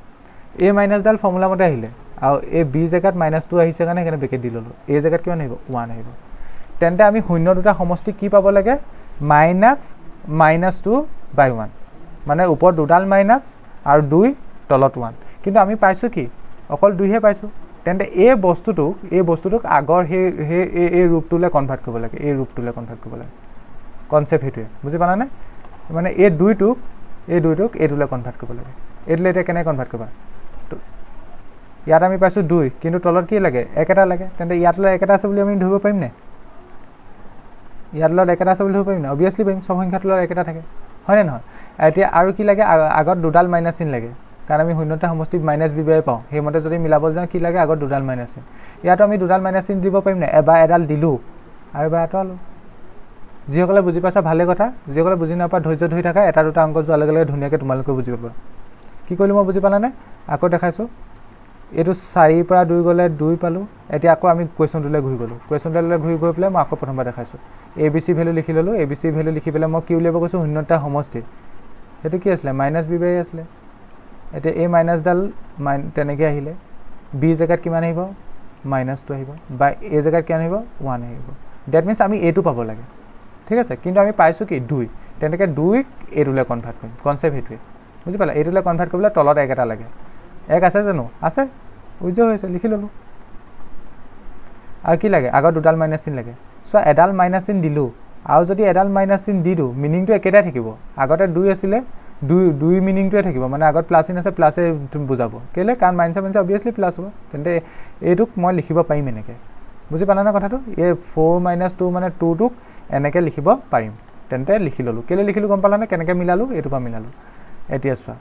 এই মাইনাছডাল ফৰ্মুলা মতে আহিলে আৰু এই বি জেগাত -2 আহিছে কাৰণে সেইকাৰণে ব্ৰেকেট দি ল'লোঁ এই জেগাত কিমান আহিব 1 আহিব তেন্তে আমি শূন্য দুটা সমষ্টি কি পাব লাগে -2/1 মানে ওপৰত দুডাল মাইনাছ আৰু 2 তলত 1 কিন্তু আমি পাইছোঁ কি অকল 2 হে পাইছোঁ তেন্তে এই বস্তুটোক আগৰ এই ৰূপটোলৈ কনভাৰ্ট কৰিব লাগে এই ৰূপটোলৈ কনভাৰ্ট কৰিব লাগে কনচেপ্ট সেইটোৱে বুজি পালানে মানে এই দুইটোক এইটোলৈ কনভাৰ্ট কৰিব লাগে এইটোলৈ এতিয়া কেনেকৈ কনভাৰ্ট কৰিবা ইয়াত আমি পাইছোঁ 2 কিন্তু তলত কি লাগে 1 এটা লাগে তেন্তে ইয়াত তলত 1 এটা আছে বুলি আমি ধৰিব পাৰিম নে ইয়াত তলত 1 এটা আছে বুলি ধৰিব পাৰিম নে অবভিয়াছলি পাৰিম সব সংখ্যাত তলত 1 এটা থাকে হয়নে নহয় এতিয়া আৰু কি লাগে আগত দুডাল মাইনাছ চিন লাগে কাৰণ আমি শূন্যটা সমষ্টি -b বাই পাওঁ সেইমতে যদি মিলাবলৈ যাওঁ কি লাগে আগত দুডাল মাইনাছ চিন ইয়াতো আমি দুডাল মাইনাছ চিন দিব পাৰিম নে এবাৰ এডাল দিলোঁ আৰু এবাৰ আঁতৰালোঁ যিসকলে বুজি পাইছা ভালে কথা যিসকলে বুজি নাপা ধৈৰ্য ধৰি থাকা এটা দুটা অংক যোৱাৰ লগে লগে ধুনীয়াকৈ তোমালোকে বুজি পাবা কি কৰিলোঁ মই বুজি পালানে আকৌ দেখাইছোঁ এইটো 4 পৰা 2 গ'লে 2 পালোঁ এতিয়া আকৌ আমি কুৱেশ্যনটোলৈ ঘূৰি গ'লোঁ কুৱেশ্যনটোলৈ ঘূৰি গৈ পেলাই মই আকৌ প্ৰথমবাৰ দেখাইছোঁ ABC ভেলু লিখি ল'লোঁ ABC ভেলু লিখি পেলাই মই কি উলিয়াব কৈছোঁ শূন্যটা সমষ্টি সেইটো কি আছিলে -b বাই আছিলে এতিয়া এই মাইনাছডাল তেনেকৈ আহিলে বি জেগাত কিমান আহিব -2 আহিব বা এই জেগাত কিমান আহিব 1 আহিব ডেট মিনছ আমি এইটো পাব লাগে ঠিক আছে কিন্তু আমি পাইছোঁ কি 2 তেনেকৈ 2 এইটোলৈ কনভাৰ্ট কৰিম কনচেপ্ট সেইটোৱে বুজি পালা এইটোলৈ কনভাৰ্ট কৰিবলৈ তলত 1 এটা লাগে 1 আছে জানো আছে উজ্জ্বল হৈছে লিখি ল'লোঁ আৰু কি লাগে আগত দুডাল মাইনাছ চিন লাগে চ' এডাল মাইনাছ চিন দিলোঁ আৰু যদি এডাল মাইনাছ চিন দি দিওঁ মিনিংটো একেটাই থাকিব আগতে 2 আছিলে 2 মিনিংটোৱে থাকিব মানে আগত প্লাছ চিন আছে প্লাছে বুজাব কেলৈ কাৰণ মাইনাছে অবভিয়াছলি প্লাছ হ'ব তেন্তে এইটোক মই লিখিব পাৰিম এনেকৈ বুজি পালা নে কথাটো এই 4 - 2 মানে 2টোক এনেকৈ লিখিব পাৰিম তেন্তে লিখি ল'লোঁ কেলৈ লিখিলোঁ গম পালানে কেনেকৈ মিলালোঁ এইটোৰ পৰা মিলালোঁ এতিয়া চোৱা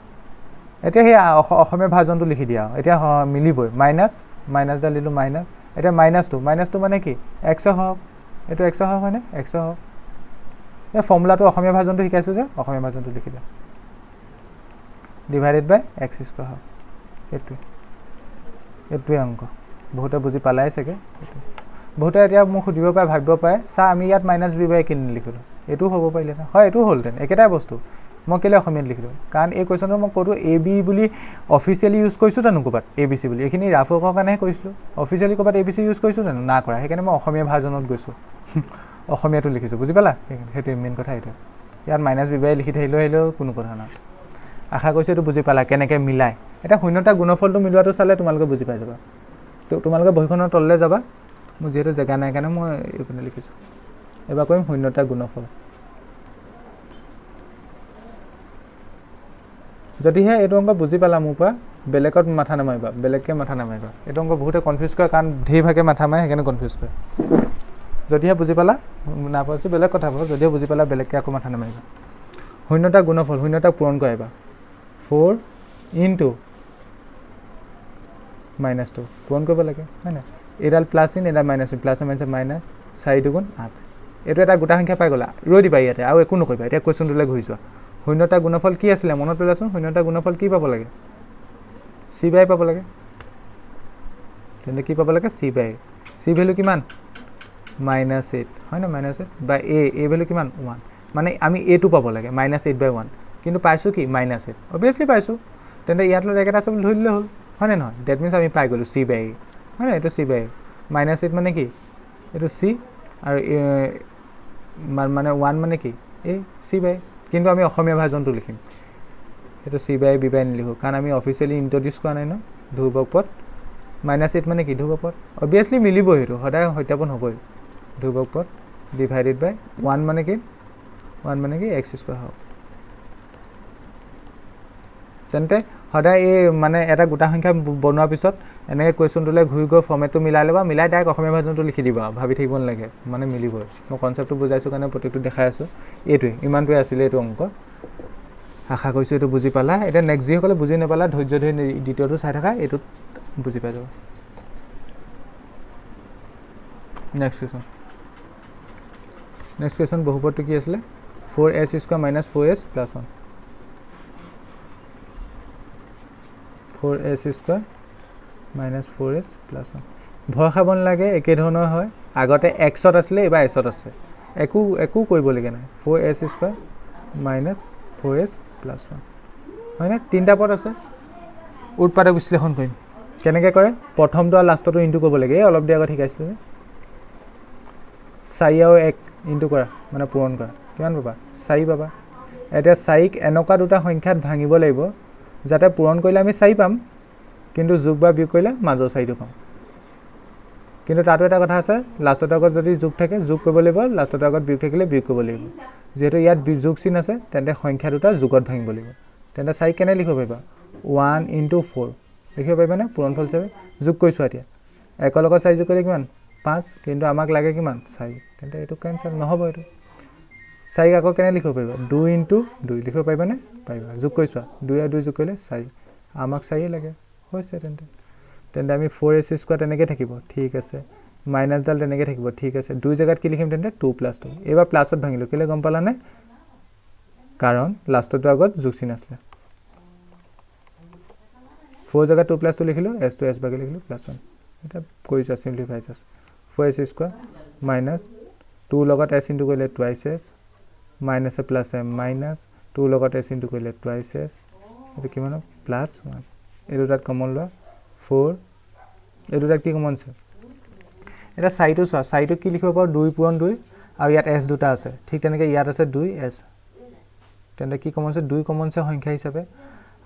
এতিয়া সেই অসমীয়া ভাৰ্জনটো লিখি দিয়া এতিয়া মিলিবই মাইনাছডাল দিলোঁ মাইনাছ এতিয়া -2 মানে কি 100 হওক এইটো 100 হওক হয়নে 100 হওক এই ফৰ্মুলাটো অসমীয়া ভাৰ্জনটো শিকাইছোঁ যে অসমীয়া ভাৰ্জনটো লিখি দিয়া ডিভাইডেড বাই x² হওক এইটোৱে অংক বহুতে বুজি পালাই চাগে বহুতে এতিয়া মোক সুধিব পাৰে ভাবিব পাৰে চা আমি ইয়াত -b বাই কিনি লিখিলোঁ এইটো হ'ব পাৰিলে হয় এইটো হ'লহেঁতেন একেটাই বস্তু মই কেলৈ অসমীয়াত লিখিলোঁ কাৰণ এই কুৱেশ্যনটো মই ক'তো AB বুলি অফিচিয়েলি ইউজ কৰিছোঁ জানো ক'ৰবাত ABC বুলি এইখিনি ৰাফ ৱৰ্কৰ কাৰণেহে কৰিছিলোঁ অফিচিয়েলি ক'ৰবাত ABC ইউজ কৰিছোঁ জানো না কৰা সেইকাৰণে মই অসমীয়া ভাৰ্জনত গৈছোঁ অসমীয়াটো লিখিছোঁ বুজি পালা সেইটোৱে মেইন কথা এইটো ইয়াত -b বাই লিখি থাকিলেও কোনো কথা নাই আশা কৰিছোঁ এইটো বুজি পালা কেনেকৈ মিলাই এতিয়া শূন্যটা গুণফলটো মিলোৱাটো চালে তোমালোকে বুজি পাই যাবা তো তোমালোকে বহীখনৰ তললৈ যাবা মোৰ যিহেতু জেগা নাই কাৰণে মই এইপিনে লিখিছোঁ এবাৰ কৰিম শূন্যটা গুণফল যদিহে এইটো অংক বুজি পালা মোৰ পৰা বেলেগত মাথা নামাৰিবা বেলেগকৈ মাথা নামাৰিবা এইটো অংক বহুতে কনফিউজ কৰে কাৰণ ধেৰভাগে মাথা মাৰে সেইকাৰণে কনফিউজ কৰে যদিহে বুজি পালা নাপাইছোঁ বেলেগ কথা হ'ব যদিহে বুজি পালা বেলেগকৈ আকৌ মাথা নামাৰিবা শূন্যটা গুণফল শূন্যতাক পূৰণ কৰাইবা 4 × -2 পূৰণ কৰিব লাগে হয় নাই এইডাল প্লাছ চিন এইডাল মাইনাছ চিন প্লাছ মাইনাছ মাইনাছ 4 × 8 এইটো এটা গোটা সংখ্যা পাই গ'লা ৰৈ দিবা ইয়াতে আৰু একো নকৰিবা এতিয়া কুৱেশ্যনটোলৈ ঘূৰি যোৱা শূন্যটা গুণফল কি আছিলে মনত পেলাচোন শূন্যটা গুণফল কি পাব লাগে c বাই পাব লাগে তেন্তে কি পাব লাগে c বাই c ভেলু কিমান -8 হয় না -8 বা a ভেলু কিমান 1 মানে আমি এইটো পাব লাগে -8/1 কিন্তু পাইছোঁ কি -8 অবভিয়াছলি পাইছোঁ তেন্তে ইয়াত লৈ একেটা আছে বুলি ধৰি দিলে হ'ল হয় নে নহয় ডেট মিনছ আমি পাই গ'লোঁ c বাই হয় নাই এইটো c বাই -8 মানে কি এইটো c আৰু মানে 1 মানে কি এই c বাই কিন্তু আমি অসমীয়া ভাৰ্জনটো লিখিম এইটো c বাই b বাই নিলিখোঁ কাৰণ আমি অফিচিয়েলি ইণ্ট্ৰডিউচ কৰা নাই ন ধ্ৰুৱক পদ -8 মানে কি ধ্ৰুৱক পদ অবভিয়াছলি মিলিবই সেইটো সদায় সত্যাপন হ'বই ধ্ৰুৱক পদ ডিভাইডেড বাই 1 মানে কি x² হওক তেন্তে সদায় এই মানে এটা গোটা সংখ্যা বনোৱাৰ পিছত এনেকৈ কুৱেশ্যনটোলৈ ঘূৰি গৈ ফৰ্মেটটো মিলাই ল'বা মিলাই ডাইৰেক্ট অসমীয়া ভাৰ্জনটো লিখি দিবা ভাবি থাকিব নালাগে মানে মিলিবই মই কনচেপ্টটো বুজাইছোঁ কাৰণে প্ৰত্যেকটো দেখাই আছোঁ এইটোৱে ইমানটোৱে আছিলে এইটো অংক আশা কৰিছোঁ এইটো বুজি পালা এতিয়া নেক্সট যিসকলে বুজি নাপালা ধৈৰ্য ধৰি দ্বিতীয়টো চাই থাকা এইটোত বুজি পাই যাবা নেক্সট কুৱেশ্যন বহুপদটো কি আছিলে 4s² - 4s + 1 4s² minus 4s plus 1 ভয় খাব নালাগে একে ধৰণৰ হয় আগতে xত আছিলে এবাৰ sত আছে একো কৰিবলগীয়া নাই 4s square minus 4s plus 1 হয়নে তিনটা পদ আছে উৎপাদক বিশ্লেষণ কৰিম কেনেকৈ কৰে প্ৰথমটো আৰু লাষ্টটো ইনটু কৰিব লাগে এই অলপ দেৰি আগত শিকাইছিলোঁ 4 আৰু 1 ইনটু কৰা মানে পূৰণ কৰা কিমান পাবা 4 পাবা এতিয়া 4ক এনেকুৱা দুটা সংখ্যাত ভাঙিব লাগিব যাতে পূৰণ কৰিলে আমি 4 পাম কিন্তু যোগ বা বিয়োগ কৰিলে মাজৰ 4টো পাম কিন্তু তাতো এটা কথা আছে লাষ্টৰ আগত যদি যোগ থাকে যোগ কৰিব লাগিব লাষ্টৰ আগত বিয়োগ থাকিলে বিয়োগ কৰিব লাগিব যেহেতু ইয়াত যোগ চিন আছে তেন্তে সংখ্যা দুটা যোগত ভাঙিব লাগিব তেন্তে 4 কেনে লিখিব পাৰিবা 1 * 4 লিখিব পাৰিবা নে পূৰণফল হিচাপে যোগ কৰিছোঁ এতিয়া 1 লগত 4 যোগ কৰিলে কিমান 5 কিন্তু আমাক লাগে কিমান 4 তেন্তে এইটো কেনসেল নহ'ব এইটো 4 আকৌ কেনে লিখিব পাৰিবা 2 * 2 লিখিব পাৰিবা নে পাৰিবা যোগ কৰিছোঁ 2 আৰু 2 যোগ কৰিলে 4 আমাক 4 লাগে হৈছে তেন্তে আমি 4s স্কয়াৰ তেনেকৈ থাকিব ঠিক আছে মাইনাছডাল তেনেকৈ থাকিব ঠিক আছে 2 জেগাত কি লিখিম তেন্তে 2 + 2 এবাৰ প্লাছত ভাঙিলোঁ কেলে গম পালানে কাৰণ লাষ্টটো আগত যোগ চিন আছিলে 4 জেগাত 2 + 2 লিখিলোঁ s to s ভাগে লিখিলোঁ +1 এটা কৰিছোঁ simplify just 4s square minus 2 লগত s ইনটু কৰিলে twice s minus A plus A minus 2 লগত s ইনটু কৰিলে twice s এইটো কিমান +1 এই দুটাত কমন লোৱা 4 এই দুটাত কি কমন আছে এটা 4টো চোৱা 4টো কি লিখিব পাৰোঁ 2 পূৰণ 2 আৰু ইয়াত s দুটা আছে ঠিক তেনেকৈ ইয়াত আছে 2s তেন্তে কি কমন আছে 2 কমন আছে সংখ্যা হিচাপে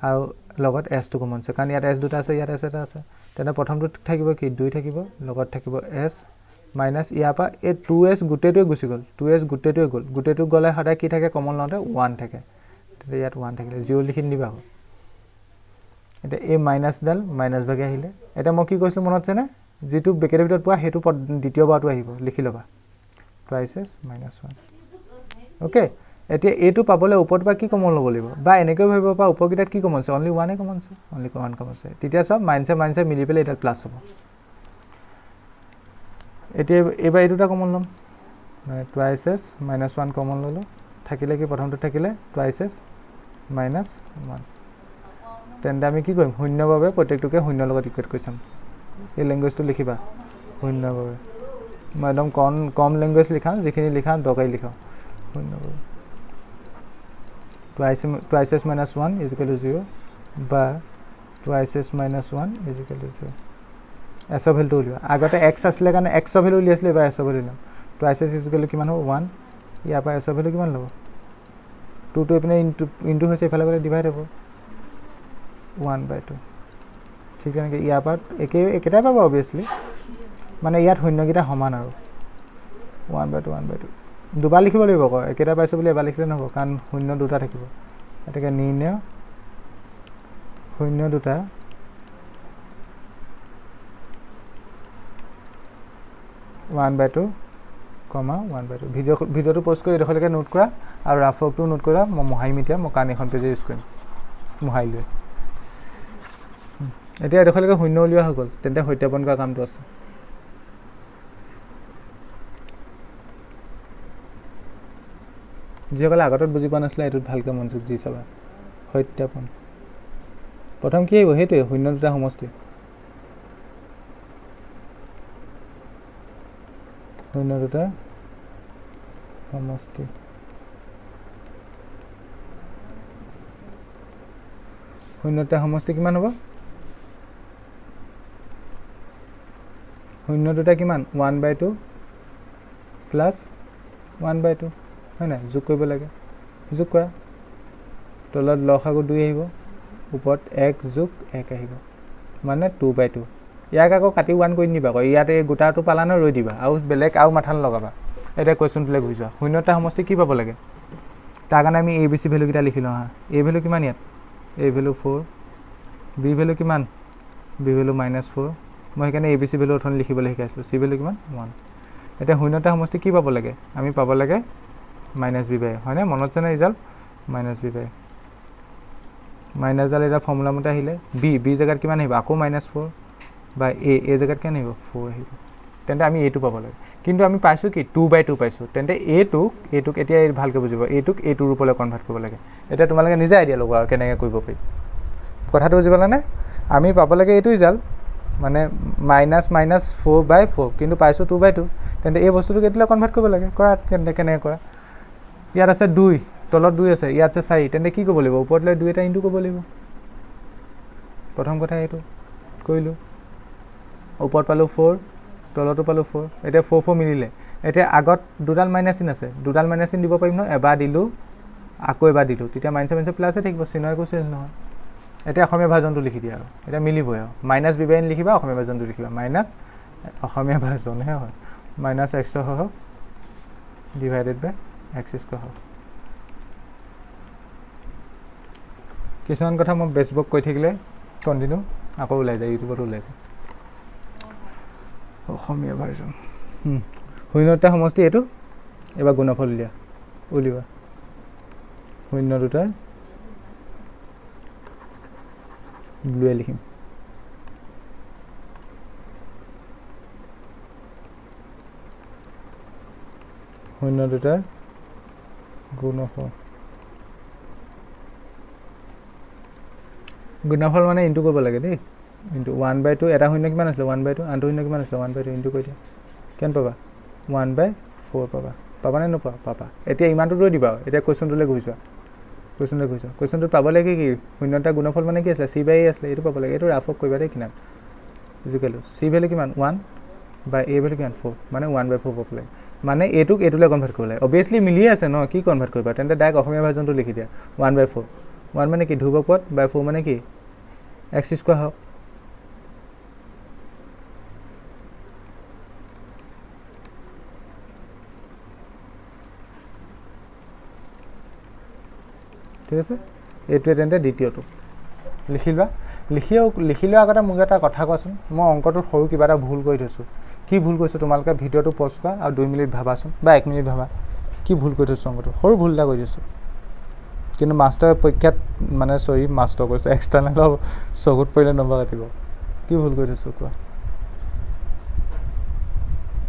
আৰু লগত s টো কমন আছে কাৰণ ইয়াত s দুটা আছে ইয়াত s এটা আছে তেন্তে প্ৰথমটো থাকিব কি 2 থাকিব লগত থাকিব s মাইনাছ ইয়াৰ পৰা এই 2s গোটেইটোৱে গুচি গ'ল 2s গোটেইটো গ'লে সদায় কি থাকে কমন লওঁতে 1 থাকে তেন্তে ইয়াত 1 থাকিলে 0 লিখি দিবা এটা এই মাইনাছডাল মাইনাছ ভাগে আহিলে এটা মই কি কৈছিলোঁ মনত আছেনে যেটো ব্ৰেকেটৰ ভিতৰত পোৱা হেতু দ্বিতীয় বাৰটো আহিব লিখি ল'বা twice s -1 ওকে এতিয়া এটো পাবলৈ ওপৰত বা কি কমন ল'ব লাগিব বা এনেকৈ ভাবিব পা উপকিটাত কি কমন আছে অনলি 1 এ কমন আছে অনলি 1 কমন আছে তেতিয়া সব মাইনাছে মিলি পেলে এটা প্লাস হ'ব এতিয়া এবাৰ এটোটা কমন লম মানে twice s -1 কমন ললো থাকিলে কি প্ৰথমটো থাকিলে twice s -1 তেন্তে আমি কি কৰিম শূন্য বাবে প্ৰত্যেকটোকে শূন্য লগত ইকুৱেট কৰি চাম এই ল্যাঙ্গুৱেজটো লিখিবা শূন্য বাবে মই একদম কম ল্যাঙ্গুৱেজ লিখাম যিখিনি লিখাম দৰকাৰী লিখাম শূন্য বাবে twice s -1 = 0 বা twice s -1 = 0 s of value উলিওৱা আগতে x আসলে কাৰণে x of value উলিয়াইছিলে এবাৰ s of value লম twice s = কিমান হ'ব 1 ইয়াৰ পৰা s of value কিমান ল'ব 2 টো এপিনে ইনটু হৈছে ইফালে গলে ডিভাইড হ'ব 1/2 ঠিক আছে ইয়াৰ পৰা একেটা পাব obviously মানে ইয়াত শূন্যকিটা সমান আৰু 1/2 দুবাৰ লিখিব লাগিব ক একেটা পাইছো বুলি এবাৰ লিখিলে নহব কাৰণ শূন্য দুটা থাকিব এটাকে নিৰ্ণয় শূন্য দুটা (1/2, 1/2 ভিডিওটো পোষ্ট কৰি দেখলৈকে নোট কৰা আৰু ৰাফ ৱৰ্কটো নোট কৰা মই মহাই মিতিয়া মই কান এখন পেজ ইউজ কৰিম মহাই লৈ এতিয়া দেখলৈকে শূন্য উলিওৱা হৈ গ'ল তেন্তে সত্যাপন কৰা কামটো আছে যিসকলে আগতত বুজি পোৱা নাছিলে এটোত ভালকৈ মনোযোগ দি চাবা সত্যাপন প্ৰথম কি আহিব হেতুৱে শূন্য দুটা সমষ্টি শূন্য দুটা সমষ্টি শূন্যটা সমষ্টি কিমান হ'ব শূন্য দুটা কিমান 1/2 প্লাস 1/2 হয় না যোগ কৰিব লাগে যোগ কৰা তলত লসাগু 2 আহিব ওপৰত 1 যোগ 1 আহিব মানে 2/2 ইয়াক আকৌ কাটি 1 কৰি নিবা কয় ইয়াতে গোটাটো পালানো ৰৈ দিবা আৰু বেলেগ আৰু মাথান লগাবা এটা কোৱেশ্চন প্লে হৈ যোৱা শূন্যটা সমষ্টি কি পাব লাগে তাৰ কাৰণে আমি abc ভ্যালু কিটা লিখিলো হা a ভ্যালু কিমান ইয়াত a ভ্যালু 4 b ভ্যালু কিমান b ভ্যালু -4 মই এখানে abc ভ্যালু অথন লিখিবলৈ শিকাইছিলো c ভ্যালু কিমান 1 এটা শূন্যটা সমষ্টি কি পাব লাগে আমি পাব লাগে -b/a হয়নে মনত আছে না ৰিজাল্ট -b/a মাইনাছ ডাল এটা ফৰ্মুলা মতে আহিলে b জায়গাত কিমান আহিব আকৌ -4 বা a জায়গাত কেনে আহিব 4 আহিব তেন্তে আমি a টো পাব লাগে কিন্তু আমি পাইছো কি 2/2 পাইছো তেন্তে a টোক এতিয়া ভালকৈ বুজিব a টোক a টোৰ ৰূপলৈ কনভাৰ্ট কৰিব লাগে এটা তোমালোকে নিজে আইডিয়া লগোৱা কেনেকৈ কৰিব পাৰি কথাটো বুজি পালানে আমি পাব লাগে এইটো ৰিজাল্ট মানে -4/4 কিন্তু পাইছোঁ 2/2 তেন্তে এই বস্তুটো কেতিয়ালৈ কনভাৰ্ট কৰিব লাগে কৰা কেনেকৈ কৰা ইয়াত আছে 2 তলত 2 আছে ইয়াত আছে 4 তেন্তে কি কৰিব লাগিব ওপৰত লৈ 2 এটা ইনটু কৰিব লাগিব প্ৰথম কথা এইটো কৰিলোঁ ওপৰত পালোঁ 4 তলতো পালোঁ 4 এতিয়া 4 মিলিলে এতিয়া আগত দুডাল মাইনাছ চিন আছে দুডাল মাইনাছ চিন দিব পাৰিম ন এবাৰ দিলোঁ আকৌ এবাৰ দিলোঁ তেতিয়া মাইনাছ প্লাছে থাকিব চিনৰ একো চেঞ্জ নহয় এতিয়া অসমীয়া ভাৰ্জনটো লিখি দিয়া আৰু এতিয়া মিলিবই আৰু মাইনাছ বিবাইন লিখিবা অসমীয়া ভাৰ্জনটো লিখিবা মাইনাছ অসমীয়া ভাৰ্জনহে হয় মাইনাছ x সহ ডিভাইডেড বাই x স্কোৱাৰ হয় কিছুমান কথা মই বেছবক কৈ থাকিলে কণ্টিনিউ আকৌ ওলাই যায় ইউটিউবত ওলাই যায় অসমীয়া ভাৰ্জন শূন্যটা সমষ্টি এইটো এবাৰ গুণফল উলিওৱা শূন্য দুটাৰ ব্লুৱে লিখিম শূন্য দুটাৰ গুণফল মানে ইনটু কৰিব লাগে দেই ইনটু 1/2 এটা শূন্য কিমান আছিলে 1/2 আনটো শূন্য কিমান আছিলে 1/2 ইনটু কৰি দিয়া কিমান পাবা 1/4 পাবা নে নোপোৱা পাবা এতিয়া ইমানটো ৰৈ দিবা এতিয়া কুৱেশ্যনটোলৈ ঘূৰি যোৱা কুৱেশ্যনটোত পাব লাগে কি শূন্যটা গুণফল মানে কি আছিলে c/a আছিলে এইটো পাব লাগে এইটো ৰাফক কৰিবা দেই কিমান ইজিকেলো c ভেলু কিমান 1 বা a ভেলু কিমান 4 মানে 1/4 পাব লাগে মানে এইটোক এইটোলৈ কনভাৰ্ট কৰিব লাগে অবভিয়াছলি মিলিয়ে আছে ন কি কনভাৰ্ট কৰিবা তেন্তে ডাইৰেক্ট অসমীয়া ভাৰ্জনটো লিখি দিয়া 1/4 1 মানে কি ধ্ৰুৱপদ বাই 4 মানে কি x স্কোৱাৰ হওক ঠিক আছে এইটোৱে তেন্তে দ্বিতীয়টো লিখি লোৱা আগতে মোক এটা কথা কোৱাচোন মই অংকটোত সৰু কিবা এটা ভুল কৰি থৈছোঁ কি ভুল কৰিছোঁ তোমালোকে ভিডিঅ'টো পষ্ট কৰা আৰু 2 মিনিট ভাবাচোন বা 1 মিনিট ভাবা কি ভুল কৰি থৈছোঁ অংকটো সৰু ভুল এটা কৰি থৈছোঁ কিন্তু মাষ্টৰ পৰীক্ষাত মানে মাষ্টৰ কৈছোঁ এক্সটাৰ্নেলৰ চকুত পৰিলে নম্বৰ কাটিব কি ভুল কৰি থৈছোঁ কোৱা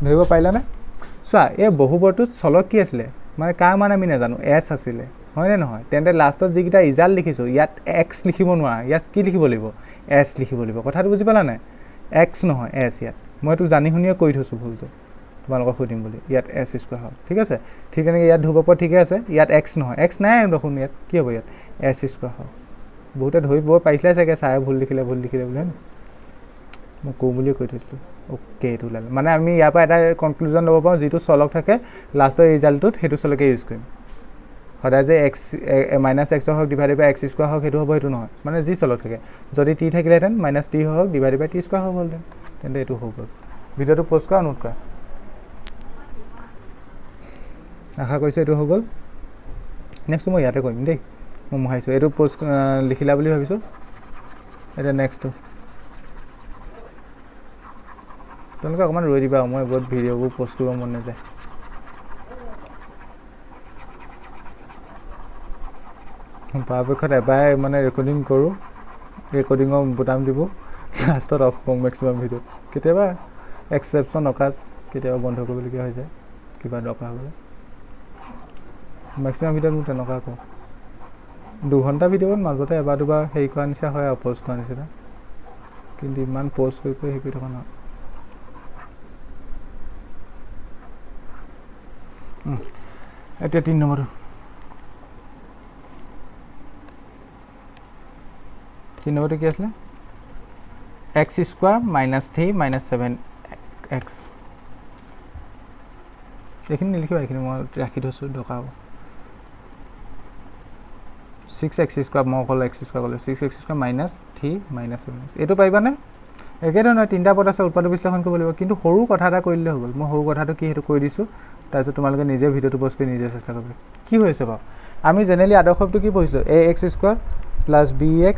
ধৰিব পাৰিলানে চোৱা এই বহুবৰ্গটোত চলক কি আছিলে মানে কাৰ মান আমি নাজানো এছ আছিলে হয়নে নহয় তেন্তে লাষ্টত যিকেইটা ৰিজাল্ট লিখিছোঁ ইয়াত এক্স লিখিব নোৱাৰা ইয়াত কি লিখিব লাগিব এছ লিখিব লাগিব কথাটো বুজি পালা নাই এক্স নহয় এছ ইয়াত মইতো জানি শুনিয়ে কৰি থৈছোঁ ভুলটো তোমালোকক সুধিম বুলি ইয়াত এছ স্কোৱাৰ হয় ঠিক আছে ঠিক এনেকৈ ইয়াত ধ্ৰুৱপদ ঠিকে আছে ইয়াত এক্স নহয় এক্স নাই দেখোন ইয়াত কি হ'ব ইয়াত এছ স্কোৱাৰ হয় বহুতে ধৰিব পাৰিছিলে চাগে চাৰে ভুল লিখিলে বুলি মই কওঁ বুলিয়ে কৈ থৈছিলোঁ অ'কে এইটো ওলালে মানে আমি ইয়াৰ পৰা এটা কনক্লুজন ল'ব পাৰোঁ যিটো চলক থাকে লাষ্টৰ ৰিজাল্টটোত সেইটো চলকে ইউজ কৰিম সদায় যে এক্স -x হওক ডিভাইডেড বাই x স্কোৱাৰ হওক সেইটো হ'ব সেইটো নহয় মানে যি চলক থাকে যদি টি থাকিলেহেঁতেন -t হওক ডিভাইডেড বাই t স্কোৱাৰ হ'ব হ'লহেঁতেন তেন্তে এইটো হৈ গ'ল ভিডিঅ'টো প'ষ্ট কৰা নোট কৰা আশা কৰিছোঁ এইটো হৈ গ'ল নেক্সটটো মই ইয়াতে কৰিম দেই মই মোহাৰিছোঁ এইটো প'ষ্ট লিখিলা বুলি ভাবিছোঁ এতিয়া নেক্সটটো তেওঁলোকে অকণমান ৰৈ দিবা মই বহুত ভিডিঅ'বোৰ প'ষ্ট কৰিব মন নাযায় পৰাপক্ষত এবাৰ মানে ৰেকৰ্ডিং কৰোঁ ৰেকৰ্ডিঙৰ বুটাম দিব লাষ্টত অফ কৰোঁ মেক্সিমাম ভিডিঅ'ত কেতিয়াবা এক্সেপশ্যন অকাজ কেতিয়াবা বন্ধ কৰিবলগীয়া হৈ যায় কিবা দৰকাৰ হ'লে মেক্সিমাম ভিডিঅ'ত মোক তেনেকুৱা কওঁ 2 ঘণ্টা ভিডিঅ'ত মাজতে এবাৰ দুবাৰ হেৰি কৰা নিচিনা হয় আৰু প'ষ্ট কৰা নিচিনা কিন্তু ইমান প'ষ্ট কৰি হেৰি কৰি থকা নহয় এতিয়া 3 নম্বৰটো 3 নম্বৰটো কি আছিলে x স্কোৱাৰ -3 -7x এইখিনি নিলিখিবা এইখিনি মই ৰাখি থৈছোঁ দৰকাৰ হ'ব 6x স্কোৱাৰ মই অকল x স্কোৱাৰ ক'লোঁ 6x স্কোৱাৰ -3 -7x এইটো পাৰিবানে একেধৰণে 3টা পদ আছে উৎপাদক বিশ্লেষণ কৰিব লাগিব কিন্তু সৰু কথা এটা কৰি দিলে হৈ গ'ল মই সৰু কথাটো কি সেইটো কৈ দিছোঁ তাৰপিছত তোমালোকে নিজে ভিডিঅ'টো প'ষ্ট কৰি নিজে চেষ্টা কৰিব কি হৈছে বাৰু আমি জেনেৰেলি আদৰ্শটো কি পঢ়িছোঁ ax square plus bx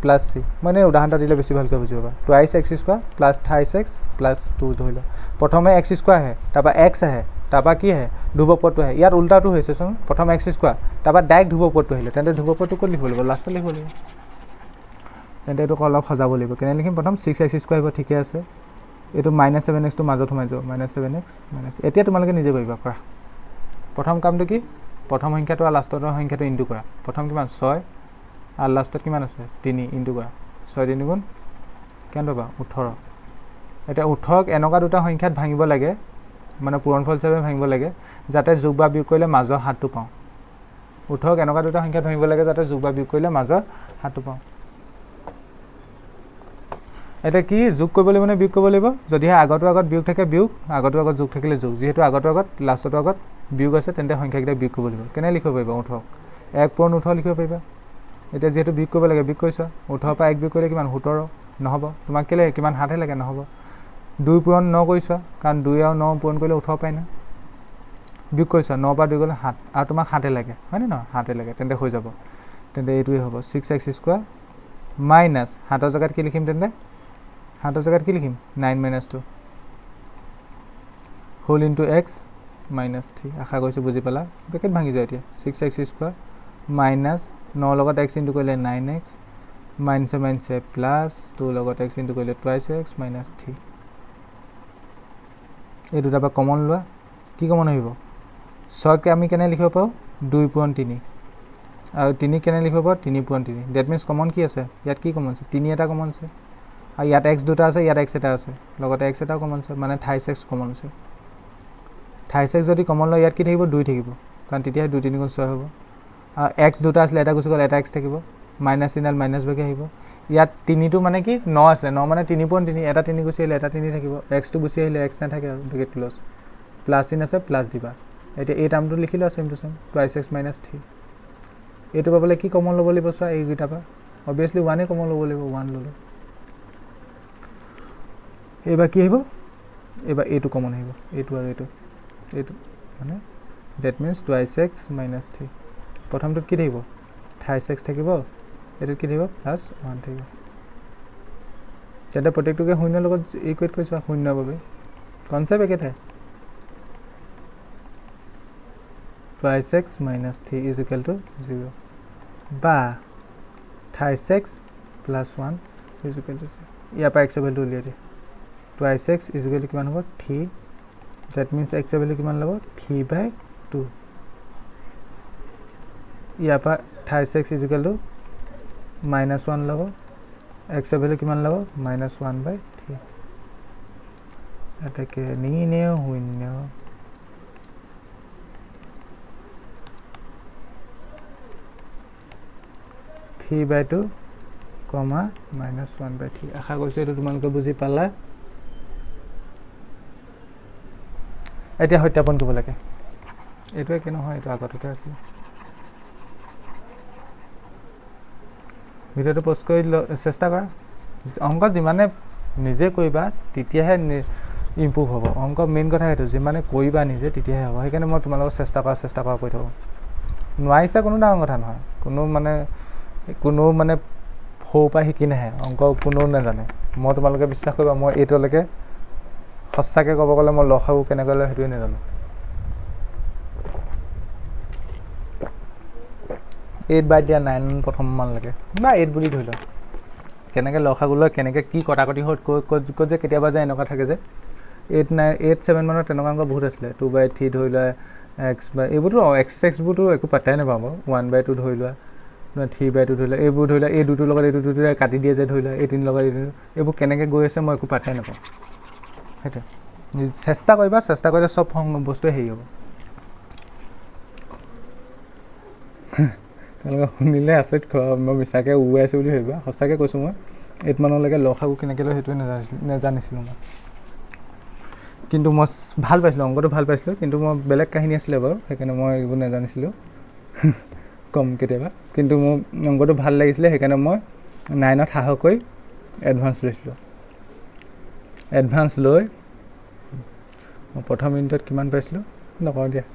plus c মানে উদাহৰণটা দিলে বেছি ভালকৈ বুজি পাবা twice x square plus থাইছ x plus 2 ধৰি লওক প্ৰথমে x স্কোৱাৰ আহে তাৰপৰা x আহে তাৰপৰা কি আহে ধ্ৰুৱপদটো আহে ইয়াত উল্টাটো হৈছেচোন প্ৰথম x স্কোৱাৰ তাৰপৰা ডাইৰেক্ট ধ্ৰুৱপদটো আহিলে তেন্তে ধ্ৰুৱপদটো ক'ত লিখিব লাগিব লাষ্টত লিখিব লাগিব তেন্তে এইটোক অলপ সজাব লাগিব কেনে লিখিম প্ৰথম 6x স্কোৱাৰ আহিব ঠিকে আছে এইটো -7x টো মাজত সোমাই যাব -7x এতিয়া তোমালোকে নিজে কৰিবা কৰা প্ৰথম কামটো কি প্ৰথম সংখ্যাটো আৰু লাষ্টৰ সংখ্যাটো ইনটু কৰা প্ৰথম কিমান 6 আৰু লাষ্টত কিমান আছে 3 ইনটু কৰা 6 3 গুণ কিমান পাবা 18 এটা 18ক এনেকুৱা দুটা সংখ্যাত ভাঙিব লাগে মানে পূৰণফল হিচাপে ভাঙিব লাগে যাতে যোগ বা বিয়োগ কৰিলে মাজৰ হাতটো পাওঁ 18ক এনেকুৱা দুটা সংখ্যাত ভাঙিব লাগে যাতে যোগ বা বিয়োগ কৰিলে মাজৰ হাতটো পাওঁ এটা কি যোগ কৰিব লাগিব নে বিয়োগ কৰিব লাগিব যদিহে আগতো আগত বিয়োগ থাকে বিয়োগ আগতো আগত যোগ থাকিলে যোগ যেহেতু আগতো আগত লাষ্টতো আগত বিয়োগ আছে তেন্তে সংখ্যাকেইটা বিয়োগ কৰিব লাগিব কেনে লিখিব পাৰিবা 18ক 1 পূৰণ 18 লিখিব পাৰিবা এটা যেহেতু বিয়োগ কৰিব লাগে বিয়োগ কৰিছা 18 পৰা 1 বিয়োগ কৰিলে কিমান 17 নহব তোমাক কেলে কিমান হাতে লাগে নহব 2 পূৰণ 9 কৰিছা কাৰণ 2 আৰু 9 পূৰণ কৰিলে 18 পাই না বিয়োগ কৰিছা 9 পৰা 2 গ'লে 7 আৰু তোমাক হাতে লাগে হয়নে ন হাতে লাগে তেন্তে হৈ যাব তেন্তে এইটোৱে হ'ব 6x² মাইনাস হাতৰ জায়গাত কি লিখিম তেন্তে হাতৰ জায়গাত কি লিখিম 9 - 2 হোল ইনটু x মাইনাস 3 আশা কৰিছো বুজি পালা ব্ৰেকেট ভাঙি যায় এতিয়া 6x² মাইনাস 9 লগত x ইনটু কৰিলে 9x মাইনাসে প্লাস 2 লগত x ইনটু কৰিলে twice x minus 3 এই দুটা পৰা কমন লোৱা কি কমন আহিব 6 কে আমি কেনে লিখিব পাও 2 পূৰণ 3 আৰু 3 কেনে লিখিব পাও 3 পূৰণ 3 দ্যাট মিন্স কমন কি আছে ইয়াত কি কমন আছে 3 এটা কমন আছে আৰু ইয়াত x দুটা আছে ইয়াত x এটা আছে লগতে x এটা কমন আছে মানে 28x কমন আছে 28x যদি কমন লয় ইয়াত কি থাকিব 2 থাকিব কাৰণ তেতিয়া 2 3 গুণ 6 হ'ব আৰু x দুটা আছিল এটা গুছি গ'ল এটা x থাকিব মাইনাস ইনাল মাইনাস ভাগে আহিব ইয়াত 3 টো মানে কি 9 আছে 9 মানে 3 পূৰণ 3 এটা 3 গুছি আহিলে এটা 3 থাকিব x টো গুছি আহিলে x নাথাকে আৰু ব্ৰেকেট ক্লোজ প্লাস ইন আছে প্লাস দিবা এতিয়া এই টাৰ্মটো লিখিলো same to same twice x minus 3 এইটো পাবলে কি কমন ল'ব লাগিব সা এই গিটা পা obviously 1 এ কমন ল'ব লাগিব 1 ললো এবা কি আহিব এবা এইটো কমন আহিব এইটো আৰু এইটো মানে that means twice x minus 3 প্ৰথমটো কি থাকিব 28x থাকিব এটো কি থাকিব প্লাস 1 থাকিব যেটা প্ৰত্যেকটোকে শূন্যৰ লগত ইকুৱেট কৰিছা শূন্য বাবে কনসেপ্ট একেটাই twice x minus 3 is equal to 0 বা 28x plus 1 is equal to 0 ইয়াৰ পৰা x value টো উলিয়াই দিয়া twice x is equal to কিমান হ'ব 3 that means x value কিমান ল'ব 3/2 ইয়াৰ পৰা 28x is equal to -1 ল'ব x value কিমান ল'ব -1/3 এটাকে নিনে শূন্য 3/2 -1/3 আশা কৰিছো এটো তোমালোকে বুজি পালা এতিয়া সত্যাপন কৰিব লাগে এটো কি নহয় এটো আগতে আছিল ভিডিওটো পোষ্ট কৰি চেষ্টা কৰা অংক যিমানে নিজে কৰিবা তেতিয়াহে ইমপ্ৰুভ হ'ব অংক মেইন কথা এটো যিমানে কৰিবা নিজে তেতিয়াহে হ'ব সেইকাৰণে মই তোমালোকক চেষ্টা কৰা কৈ থাকো নোৱাইছা কোনো ডাঙৰ কথা নহয় কোনো মানে ফৌপা শিকি নাহে অংক কোনো নাজানে মই তোমালোকে বিশ্বাস কৰিবা মই এটোলৈকে সঁচাকে ক'ব গ'লে মই লখাও কেনেকৈ লয় হেতুই নাজানো 8/9 প্ৰথম মান লাগে বা 8 বুলি ধৰি লও কেনেকৈ লখাগুলো কেনেকৈ কি কটাকটি হত কৈ যে কেতিয়াবা যায় এনেকুৱা থাকে যে 8 মানৰ তেনেকুৱা অংক বহুত আছিল 2/3 ধৰি লয় x বা এইবোৰটো x বুটো একো পাত্তাই নাপাব 1/2 ধৰি লয় 3/2 ধৰি লয় এইবোৰ ধৰি লয় এই দুটোৰ লগত এই দুটো কাটি দিয়ে যে ধৰি লয় এই তিন লগত এইবোৰ কেনেকৈ গৈ আছে মই একো পাত্তাই নাপাওঁ হেতে চেষ্টা কৰিবা চেষ্টা কৰিলে সব বস্তু হেই হ'ব তেওঁলোকে শুনিলে আচৰিত মই মিছাকে উৱাইছো বুলি ভাবিবা সঁচাকে কৈছো মই 8 মানলৈকে লখাগু কেনেকৈ লয় হেতুই নেজানিছিলো মই কিন্তু মই ভাল পাইছিলো অংকটো ভাল পাইছিলো কিন্তু মই বেলেগ কাহিনী আছিল বাৰু সেইকাৰণে মই এইবোৰ নেজানিছিলো কম কেতিয়াবা কিন্তু মোৰ অংকটো ভাল লাগিছিল সেইকাৰণে মই 9ত হাহকৈ এডভান্স লৈছিলো এডভান্স লৈ মই প্ৰথম ইউনিটত কিমান পাইছিলো নকওঁ দিয়া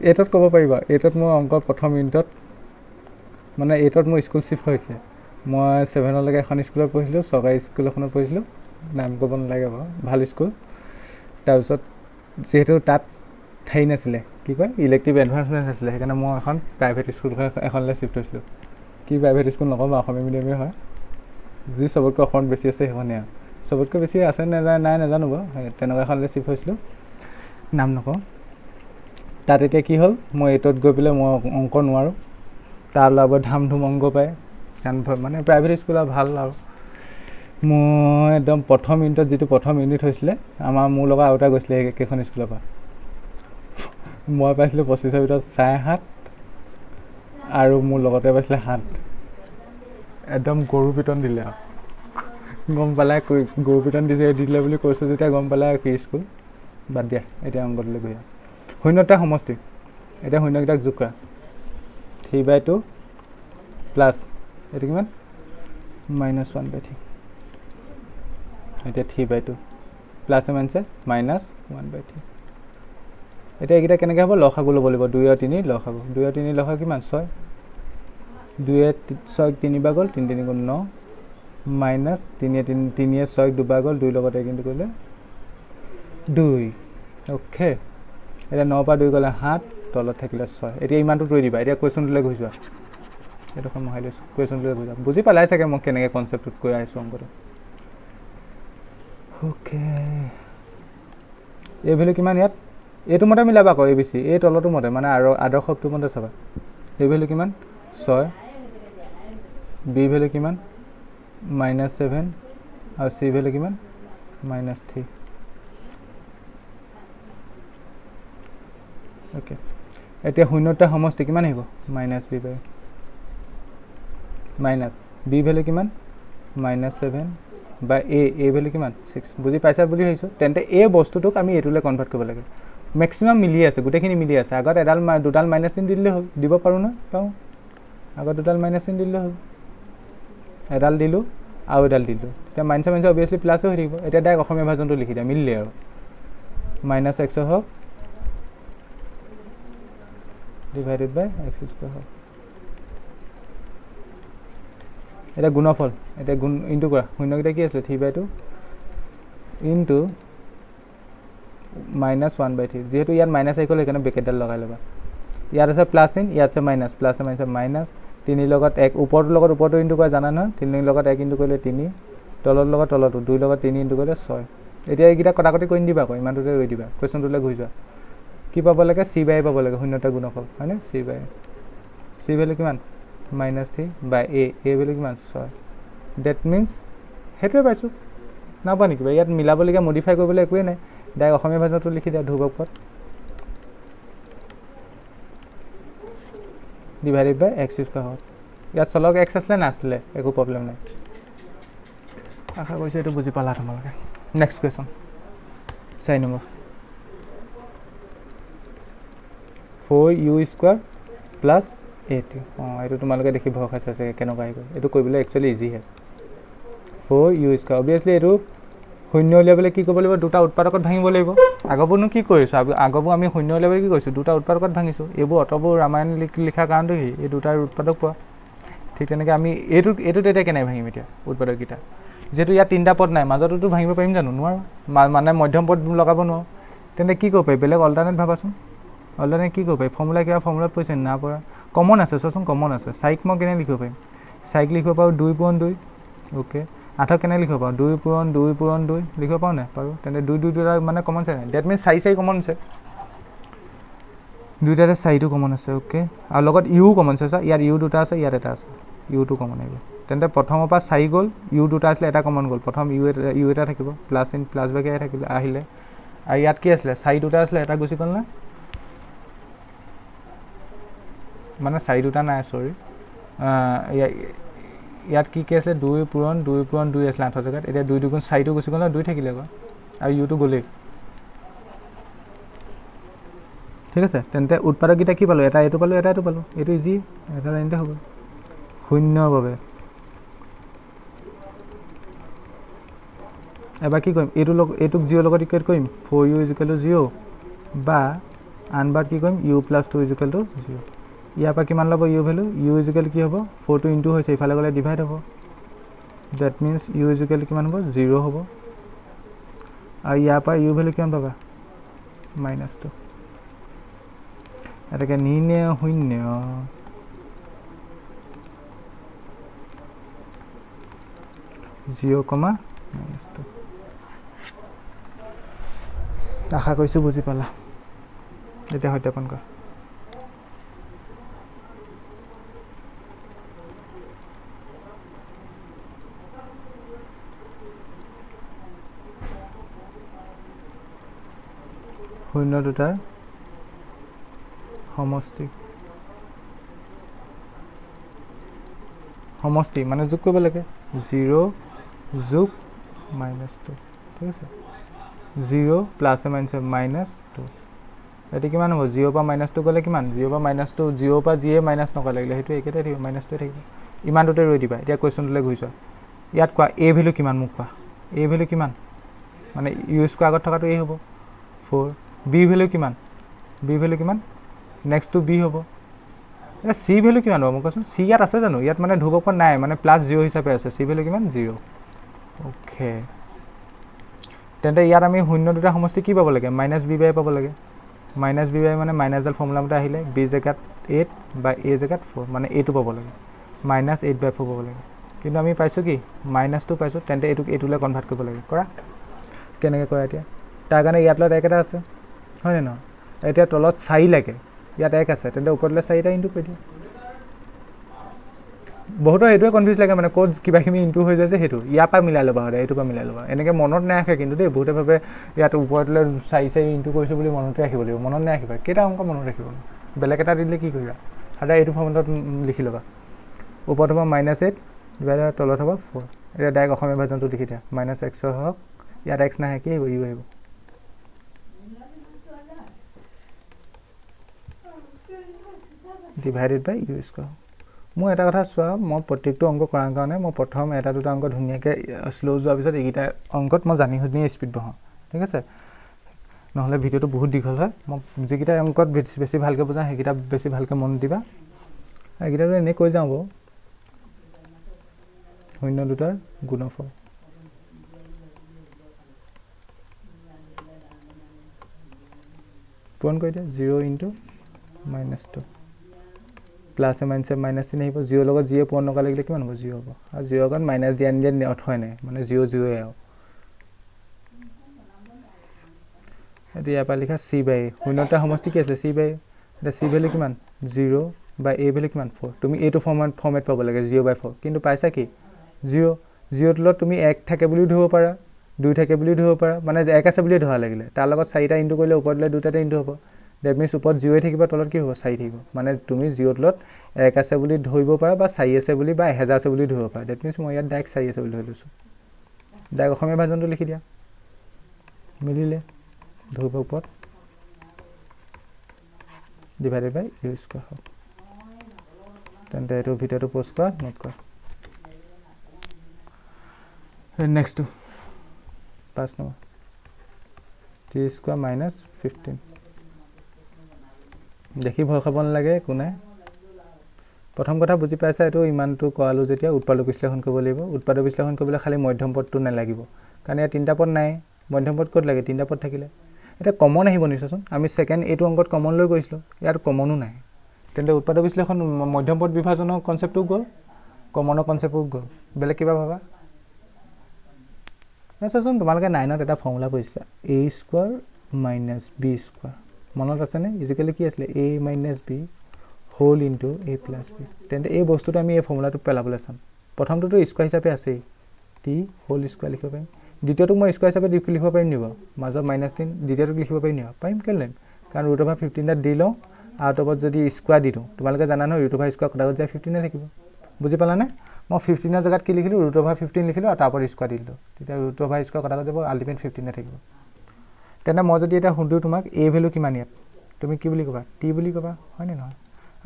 8ত ক'ব পাৰিবা 8ত মই অংক প্ৰথম ইউনিটত মানে 8ত মই স্কুল শিফট হৈছে মই 7 লৈকে এখন স্কুলত পঢ়িছিলো সৰকাৰী স্কুল এখনত পঢ়িছিলো নাম ক'ব নালাগে বাৰু ভাল স্কুল তাৰপিছত যেহেতু তাত ঠাই নাছিলে কি কয় ইলেক্টিভ এডভান্সমেন্ট আছিল সেইকাৰণে মই এখন প্ৰাইভেট স্কুল এখনলৈ শিফট হৈছিলো কি প্ৰাইভেট স্কুল নকওঁ অসমীয়া মিডিয়ামে হয় যি সবতকৈ অসমত বেছি আছে সেইখনে সবতকৈ বেছি আছে নাই নাজানো বাৰু তেনেকুৱা এখনলৈ শিফট হৈছিলো নাম নকওঁ তাত এতিয়া কি হ'ল মই 8ত গৈ পেলাই মই অংক নোৱাৰো তাৰ লগত ধাম ধুম অংক পায় কাৰণ মানে প্ৰাইভেট স্কুল ভাল আৰু মই একদম প্ৰথম ইউনিটত যিটো প্ৰথম ইউনিট হৈছিলে মোৰ লগত আৰু এটা গৈছিলে একেখন স্কুলৰ পৰা মই পাইছিলোঁ 25ৰ ভিতৰত 7.5 আৰু মোৰ লগতে পাইছিলে 7 একদম গৰু পিটন দিলে আৰু গম পালে গৰু পিটন দিলে বুলি কৈছোঁ যেতিয়া গম পালে কি স্কুল বাদ দিয়া এতিয়া অংকটোলৈ গৈ শূন্যটা সমষ্টি এতিয়া শূন্যকেইটাক যোগ কৰা 3/2 প্লাছ এইটো কিমান -1/3 এতিয়া 3/2 প্লাছ মাইনাছে -1/3 এতিয়া এইকেইটা কেনেকৈ হ'ব লসাগু ল'ব লাগিব 2 আৰু 3 লসাগু 2 আৰু 3 লসাগু কিমান 6 2 6 3 বাৰ গ'ল 3 3 গুণ 9 মাইনাছ 3 6 দুবাৰ গ'ল 2 লগতে কিন্তু কৰিলে 2 অ'কে এতিয়া 9 পৰা 2 গ'লে 7 তলত থাকিলে 6 এতিয়া ইমানটো তৰি দিবা এতিয়া কুৱেশ্যনটোলৈ ঘূৰি যোৱা এইডোখৰ মহাই লৈছোঁ কুৱেশ্যনটোলৈ ঘূৰি যোৱা বুজি পালাই চাগে মই কেনেকৈ কনচেপ্টটোত কৈ আহিছোঁ অংকটো অ'কে এই ভেলু কিমান ইয়াত এইটো মতে মিলাবা আকৌ ABC এই তলটো মতে মানে আৰু আদৰ্শটো মতে চাবা এই ভেলু কিমান 6 B ভেলু কিমান -7 আৰু C ভেলু কিমান -3 অ'কে এতিয়া শূন্যটা সমষ্টি কিমান আহিব -B মাইনাছ B ভেলু কিমান -7 বা A ভেলু কিমান 6 বুজি পাইছা বুলি ভাবিছোঁ তেন্তে এই বস্তুটোক আমি এইটোলৈ কনভাৰ্ট কৰিব লাগে মেক্সিমাম মিলি আছে গোটেইখিনি মিলি আছে আগত দুডাল মাইনাছ চিন দিলে হ'ল দিব পাৰোঁ ন পাওঁ আগত দুডাল মাইনাছ চিন দিলে হ'ল এডাল দিলোঁ আৰু এডাল দিলোঁ এতিয়া মাইনাছে অভিয়াছলি প্লাছো হৈ থাকিব এতিয়া ডাইৰেক্ট অসমীয়া ভাৰ্জনটো লিখি দিয়া মিলিলে আৰু -x হওক ডিভাইডেড বাই x² হওক এটা গুণফল এতিয়া গুণ ইনটু কৰা শূন্যকেইটা কি আছিলে 3/2 ইনটু -1/3 যিহেতু ইয়াত মাইনাছ আহি গ'ল সেইকাৰণে ব্ৰেকেটডাল লগাই ল'বা ইয়াত আছে প্লাছ ইন ইয়াত আছে মাইনাছ প্লাছ মাইনাছ মাইনাছ 3 লগত 1 ওপৰটোৰ লগত ওপৰটো ইনটু কৰা জানা নহয় 3 লগত 1 ইনটু কৰিলে 3 তলৰ লগত তলটো 2 লগত 3 ইনটু কৰিলে 6 এতিয়া এইকেইটা কটাকটি কৰি দিবা আকৌ ইমানটোতে ৰৈ দিবা কুৱেশ্যনটোলৈ ঘূৰি যোৱা কি পাব লাগে C/A পাব লাগে শূন্যটা গুণফল হয়নে C/A C ভেলু কিমান -3 বাই A ভেলু কিমান 6 ডেট মিনছ সেইটোৱে পাইছোঁ নাপাওঁ নেকি ইয়াত মিলাবলগীয়া মডিফাই কৰিবলৈ একোৱেই নাই ডাইৰেক্ট অসমীয়া ভাষাটো লিখি দিয়া ধ্ৰুৱকপদ ডিভাইডেড বাই x² হওক ইয়াত চলক x আছিলে নাছিলে একো প্ৰব্লেম নাই আশা কৰিছোঁ এইটো বুজি পালা তোমালোকে next question 4 number 4u² plus 8 এইটো তোমালোকে দেখি ভয় খাইছা চাগে কেনেকুৱা আহিব এইটো কৰিবলৈ একচুৱেলি ইজিহে 4u² অভিয়াছলি এইটো শূন্য উলিয়াবলৈ কি কৰিব লাগিব দুটা উৎপাদকত ভাঙিব লাগিব আগৰবোৰনো কি কৰিছোঁ আগৰবোৰ আমি শূন্য উলিয়াবলৈ কি কৰিছোঁ দুটা উৎপাদকত ভাঙিছোঁ এইবোৰ অতবোৰ ৰামায়ণ লিখাৰ কাৰণটো কি এই দুটাৰ উৎপাদক পোৱা ঠিক তেনেকৈ আমি এইটোত এতিয়া কেনেকৈ ভাঙিম এতিয়া উৎপাদককেইটা যিহেতু ইয়াত 3টা পদ নাই মাজততো ভাঙিব পাৰিম জানো নোৱাৰোঁ মানে মধ্যম পদ লগাব নোৱাৰোঁ তেন্তে কি কৰিব পাৰি বেলেগ অল্টাৰনেট ভাবাচোন অল্টাৰনেট কি কৰিব পাৰি ফৰ্মুলা কিবা ফৰ্মুলাত পৰিছে না পৰা কমন আছে চোৱাচোন কমন আছে চাইক মই কেনেকৈ লিখিব পাৰিম চাইক লিখিব পাৰোঁ 2/2 অ'কে 8 কেনেকৈ লিখিব পাৰোঁ 2/2 লিখিব পাৰোঁ নাই পাৰোঁ তেন্তে 2 দুটা মানে কমন আছে নাই ডেট মিনছ 4 কমন আছে দুইটাতে 4টো কমন আছে অ'কে আৰু লগত ইউ কমন আছে চোৱা ইয়াত ইউ দুটা আছে ইয়াত এটা আছে ইউটো কমন আহিব তেন্তে প্ৰথমৰ পৰা 4 গ'ল ইউ দুটা আছিলে এটা কমন গ'ল প্ৰথম ইউ এটা থাকিব প্লাছ ইন প্লাছ বাকী থাকিলে আহিলে আৰু ইয়াত কি আছিলে 4 দুটা আছিলে এটা গুচি গ'ল না মানে 4 দুটা নাই চৰি ইয়াত কি আছে 2/2 আছিলে 8 জেগাত এতিয়া 2 দুগুণ 4টো গুচি গ'ল ন 2 থাকিলে আকৌ আৰু ইউটো গ'লেই ঠিক আছে তেন্তে উৎপাদককেইটা কি পালোঁ এটা এইটো পালোঁ এইটো ইজি এটা লাইনতে হ'ব শূন্যৰ বাবে এবাৰ কি কৰিম এইটোক 0 লগত ইকুৱেট কৰিম 4u = 0 বা আনবাৰ কি কৰিম u + 2 = 0 ইয়াৰ পৰা কিমান ল'ব ইউ ভেলু ইউ = কি হ'ব 4টো ইনটু হৈছে ইফালে গ'লে ডিভাইড হ'ব ডেট মিনছ ইউ = কিমান হ'ব 0 হ'ব আৰু ইয়াৰ পৰা ইউ ভেলু কিমান পাবা -2 এটাকে নিৰ্ণয় শূন্য 0,-2 আশা কৰিছোঁ বুজি পালা এতিয়া সত্যাপন কৰা শূন্য দুটাৰ সমষ্টি মানে যোগ কৰিব লাগে 0 যোগ -2 ঠিক আছে 0 প্লাছ মাইনাছ -2 এটি কিমান হ'ব 0 পৰা -2 গ'লে কিমান 0 পৰা -2 0 পৰা যিয়ে মাইনাছ নকৰা লাগিলে সেইটো একেটাই থাকিব -2 থাকিব ইমানটোতে ৰৈ দিবা এতিয়া কুৱেশ্যনটোলৈ ঘূৰি যোৱা ইয়াত কোৱা a ভ্যালু কিমান মোক কোৱা a ভ্যালু কিমান মানে u স্কয়াৰ আগত থকাটো a হ'ব 4 b ভ্যালু কিমান b ভ্যালু কিমান নেক্সট টু b হ'ব এটা c ভ্যালু কিমান হ'ব মোক কোৱাচোন c ইয়াত আছে জানো ইয়াত মানে ধ্ৰুৱক নাই মানে +0 হিচাপে আছে c ভ্যালু কিমান 0 ওকে তেন্তে ইয়াত আমি শূন্য দুটা সমষ্টি কি পাব লাগে -b/a পাব লাগে -b/a মানে মাইনাছডাল ফৰ্মুলা মতে আহিলে b জেগাত 8 বা a জেগাত 4 মানে a টো পাব লাগে -8/4 পাব লাগে কিন্তু আমি পাইছো কি -2 পাইছো তেন্তে এটোলে কনভাৰ্ট কৰিব লাগে কৰা কেনেকৈ কৰা এতিয়া তাৰ কাৰণে ইয়াত লত 1 এটা আছে হয় ন এতিয়া তলত 4 লাগে ইয়াত 1 আছে তেন্তে ওপৰলে 4টা ইনটু কৰি দিও বহুতো এটোৱে কনফিউজ লাগে মানে কোড কিবাখিনি ইনটু হৈ যায় যে হেতু ইয়া পা মিলাই লবা হয় এটো পা মিলাই লবা এনেকে মনত নাৰাখে কিন্তু দেই বহুতে ভাবে ইয়াত ওপৰলে 4 ইনটু কৰিছো বুলি মনত ৰাখিব লাগিব মনত নাৰাখিবা কেটা অংক মনত ৰাখিব বেলেগ এটা দিলে কি কৰিবা হাদা এটো ফৰ্মুলাত লিখি লবা ওপৰত হ'ব -8 ডিভাইডাৰ তলত হ'ব 4 এটা ডাইৰেক্ট অসমীয়া ভাৰ্জনটো লিখি দিয়া -x হওক ইয়াত x নাহে কি হ'ব u আহিব divided by u square মই এটা কথা চোৱা মই প্ৰত্যেকটো অংক কৰাৰ কাৰণে মই প্ৰথম এটা দুটা অংক ধুনিয়াকে স্লো যোৱাৰ পিছত এইটা অংকত মই জানি শুনি স্পিড বহাও ঠিক আছে নহলে ভিডিওটো বহুত দীঘল হয় মই যেকিটা অংকত বেছি ভালকে বুজা হেকিটা বেছি ভালকে মন দিবা এইকিটা এনে কৈ যাও শূন্য দুটাৰ গুণফল পূৰণ কৰি দিয়া 0 * -2 প্লাস মাইনাস চিন আহিব 0 লগত 0 পূৰণ নকৰা লাগিলে কিমান হ'ব 0 হ'ব আৰু 0 লগত মাইনাস দিয়া নিদিয়া অৰ্থ হয় নাই মানে 0 0 এ এতিয়া ইয়াৰ পৰা লিখা c/a শূন্যটা সমষ্টি কি আছে c/a the c ভ্যালু কিমান 0 বা a ভ্যালু কিমান 4 তুমি এইটো ফৰ্মেট পাব লাগে 0/4 কিন্তু পাইছা কি 0 0 তলত তুমি 1 থাকে বুলি ধৰিব পাৰা 2 থাকে বুলি ধৰিব পাৰা মানে 1 আছে বুলি ধৰা লাগিলে তাৰ লগত 4টা ইনটু কৰিলে ওপৰলে দুটাতে ইনটু হ'ব that means ওপৰত 0 থাকিব তলত কি হ'ব 4 থাকিব মানে তুমি 0 তলত 1 আছে বুলি ধৰিব পাৰা বা 4 আছে বুলি বা 1000 আছে বুলি ধৰিব পাৰা that means মই ইয়াত ডাইৰেক্ট 4 আছে বুলি ধৰি লৈছো ডাইৰেক্ট অসমীয়া ভাৰ্জনটো লিখি দিয়া মিলিলে ধৰিব ওপৰত divided by u square হ'ব তেন্তে এটো ভিডিওটো পোষ্ট কৰা নোট কৰা নেক্সট 5 নম্বৰ 3 স্কয়াৰ -15 দেখি ভয় খাব নালাগে কোনে প্ৰথম কথা বুজি পাইছা এটো ইমানটো কৰালো যেতিয়া উৎপাদক বিশ্লেষণ কৰিব লাগিব উৎপাদক বিশ্লেষণ কৰিবলৈ খালি মধ্যম পদটো নালাগিব কাৰণ ইয়াত তিনটা পদ নাই মধ্যম পদ ক'ত লাগে তিনটা পদ থাকিলে এটা কমন আহিব নিছচোন আমি সেকেন্ড এটো অংকত কমন লৈ গৈছিলো ইয়াত কমনো নাই তেন্তে উৎপাদক বিশ্লেষণ মধ্যম পদ বিভাজনৰ কনসেপ্টটো গল কমনৰ কনসেপ্টটো গল বেলেগ কিবা ভাবা নিছচোন তোমালোকে 9ত এটা ফৰ্মুলা পঢ়িছিলা a স্কয়াৰ - b স্কয়াৰ মনত আছে নে ইজিক্যালি কি আছিল a - b whole into a + b তেন্তে এই বস্তুটো আমি এই ফৰ্মুলাটো পেলাবলৈ চাম প্ৰথমটো স্কয়াৰ হিচাপে আছে t হোল স্কয়াৰ লিখিব পাৰিম দ্বিতীয়টো মই স্কয়াৰ হিচাপে লিখিব পাৰিম নিব মাজত -3 দ্বিতীয়টো লিখিব পাৰিম নিব পাৰিম কেলে কাৰণ √15 টা দি লও আউট অফত যদি স্কয়াৰ দি দিও তোমালোকে জানা ন √স্কয়াৰ কটা যায় 15 থাকিব বুজি পালা নে মই 15 ৰ জায়গাত কি লিখিলো √15 লিখিলো আৰু তাৰ পৰা স্কয়াৰ দি দিলো তেতিয়া √স্কয়াৰ কটা যাব আল্টিমেট 15 থাকিব তেনে মই যদি এটা হুন্দু তোমাক a ভ্যালু কিমান ইয়াত তুমি কি বুলি কবা t বুলি কবা হয় নে নহয়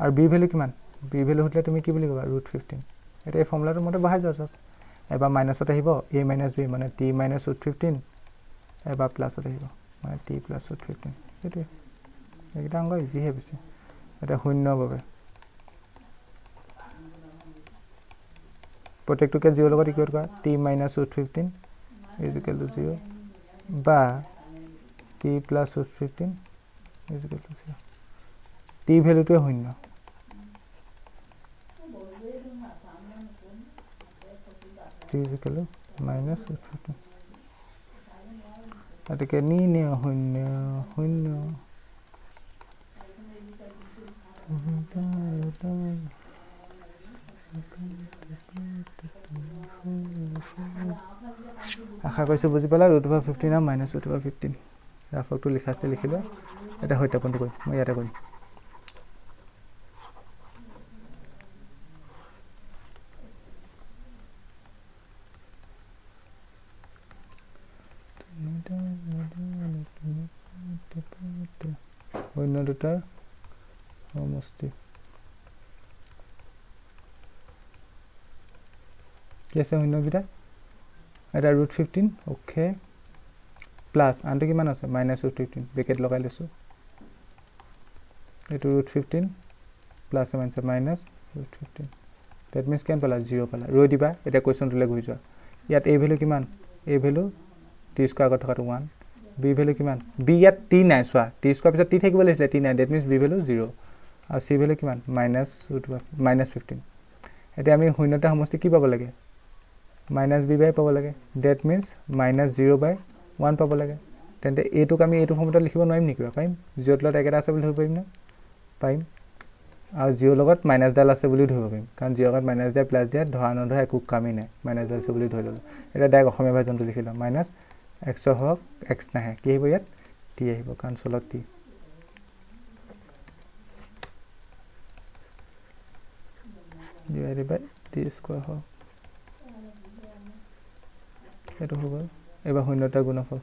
আৰু b ভ্যালু কিমান b ভ্যালু হলে তুমি কি বুলি কবা √15 এটা এই ফৰ্মুলাটো মতে বহাই যাও এবাৰ মাইনাসত আহিব a - b মানে t - √15 এবাৰ প্লাসত আহিব মানে t + √15 এটো এটা অংক ইজি হে বেছি এটা শূন্য বাবে প্ৰত্যেকটোকে 0 লগত ইকুৱেট কৰা t - √15 = 0 বা t + √15 = 0 t ভ্যালুটো শূন্য t = -15 তাতকে নি শূন্য শূন্য আশা কৰিছো বুজি পালা √15 আৰু -√15 ৰাফকটো লিখাছে লিখিলো এটা সত্যাপনটো কৰিম মই ইয়াতে কৰিম অন্য দুটাৰ সমষ্টি কি আছে অন্যকেইটা এটা √15 ওকে প্লাস আনটো কিমান আছে -√15 ব্ৰেকেট লগাই লৈছো এটো √15 প্লাস মাইনাস -√15 দ্যাট মিন্স কেন পালা 0 পালা ৰৈ দিবা এটা কোৱেশ্চনটোলে গৈ যোৱা ইয়াত a ভ্যালু কিমান a ভ্যালু t স্কয়াৰ আগত থকাটো 1 b ভ্যালু কিমান b ইয়াত t নাই সোৱা t স্কয়াৰ পিছত t থাকিব লাগিছিল t নাই দ্যাট মিন্স b ভ্যালু 0 আৰু c ভ্যালু কিমান -15 এটা আমি শূন্যতা সমষ্টি কি পাব লাগে -b বাই পাব লাগে দ্যাট মিন্স -0/1 পাব লাগে তেন্তে এটোক আমি এটো ফৰ্মত লিখিব নোৱাৰিম নেকি পাৰিম 0 লগত একেটা আছে বুলি ধৰিব পাৰিম না পাৰিম আৰু 0 লগত মাইনাস ডাল আছে বুলি ধৰিব পাৰিম কাৰণ 0 লগত মাইনাস দিয়া প্লাস দিয়া ধৰা নধৰা একো কামেই নাই মাইনাস ডাল আছে বুলি ধৰি ললো এটা ডাইৰেক্ট অসমীয়া ভাৰ্জনটো লিখিলো -x হওক x নাহে কি আহিব ইয়াত t আহিব কাৰণ চলত t divided by t square হওক এটো হ'ব এবাৰ শূন্যতা গুণফল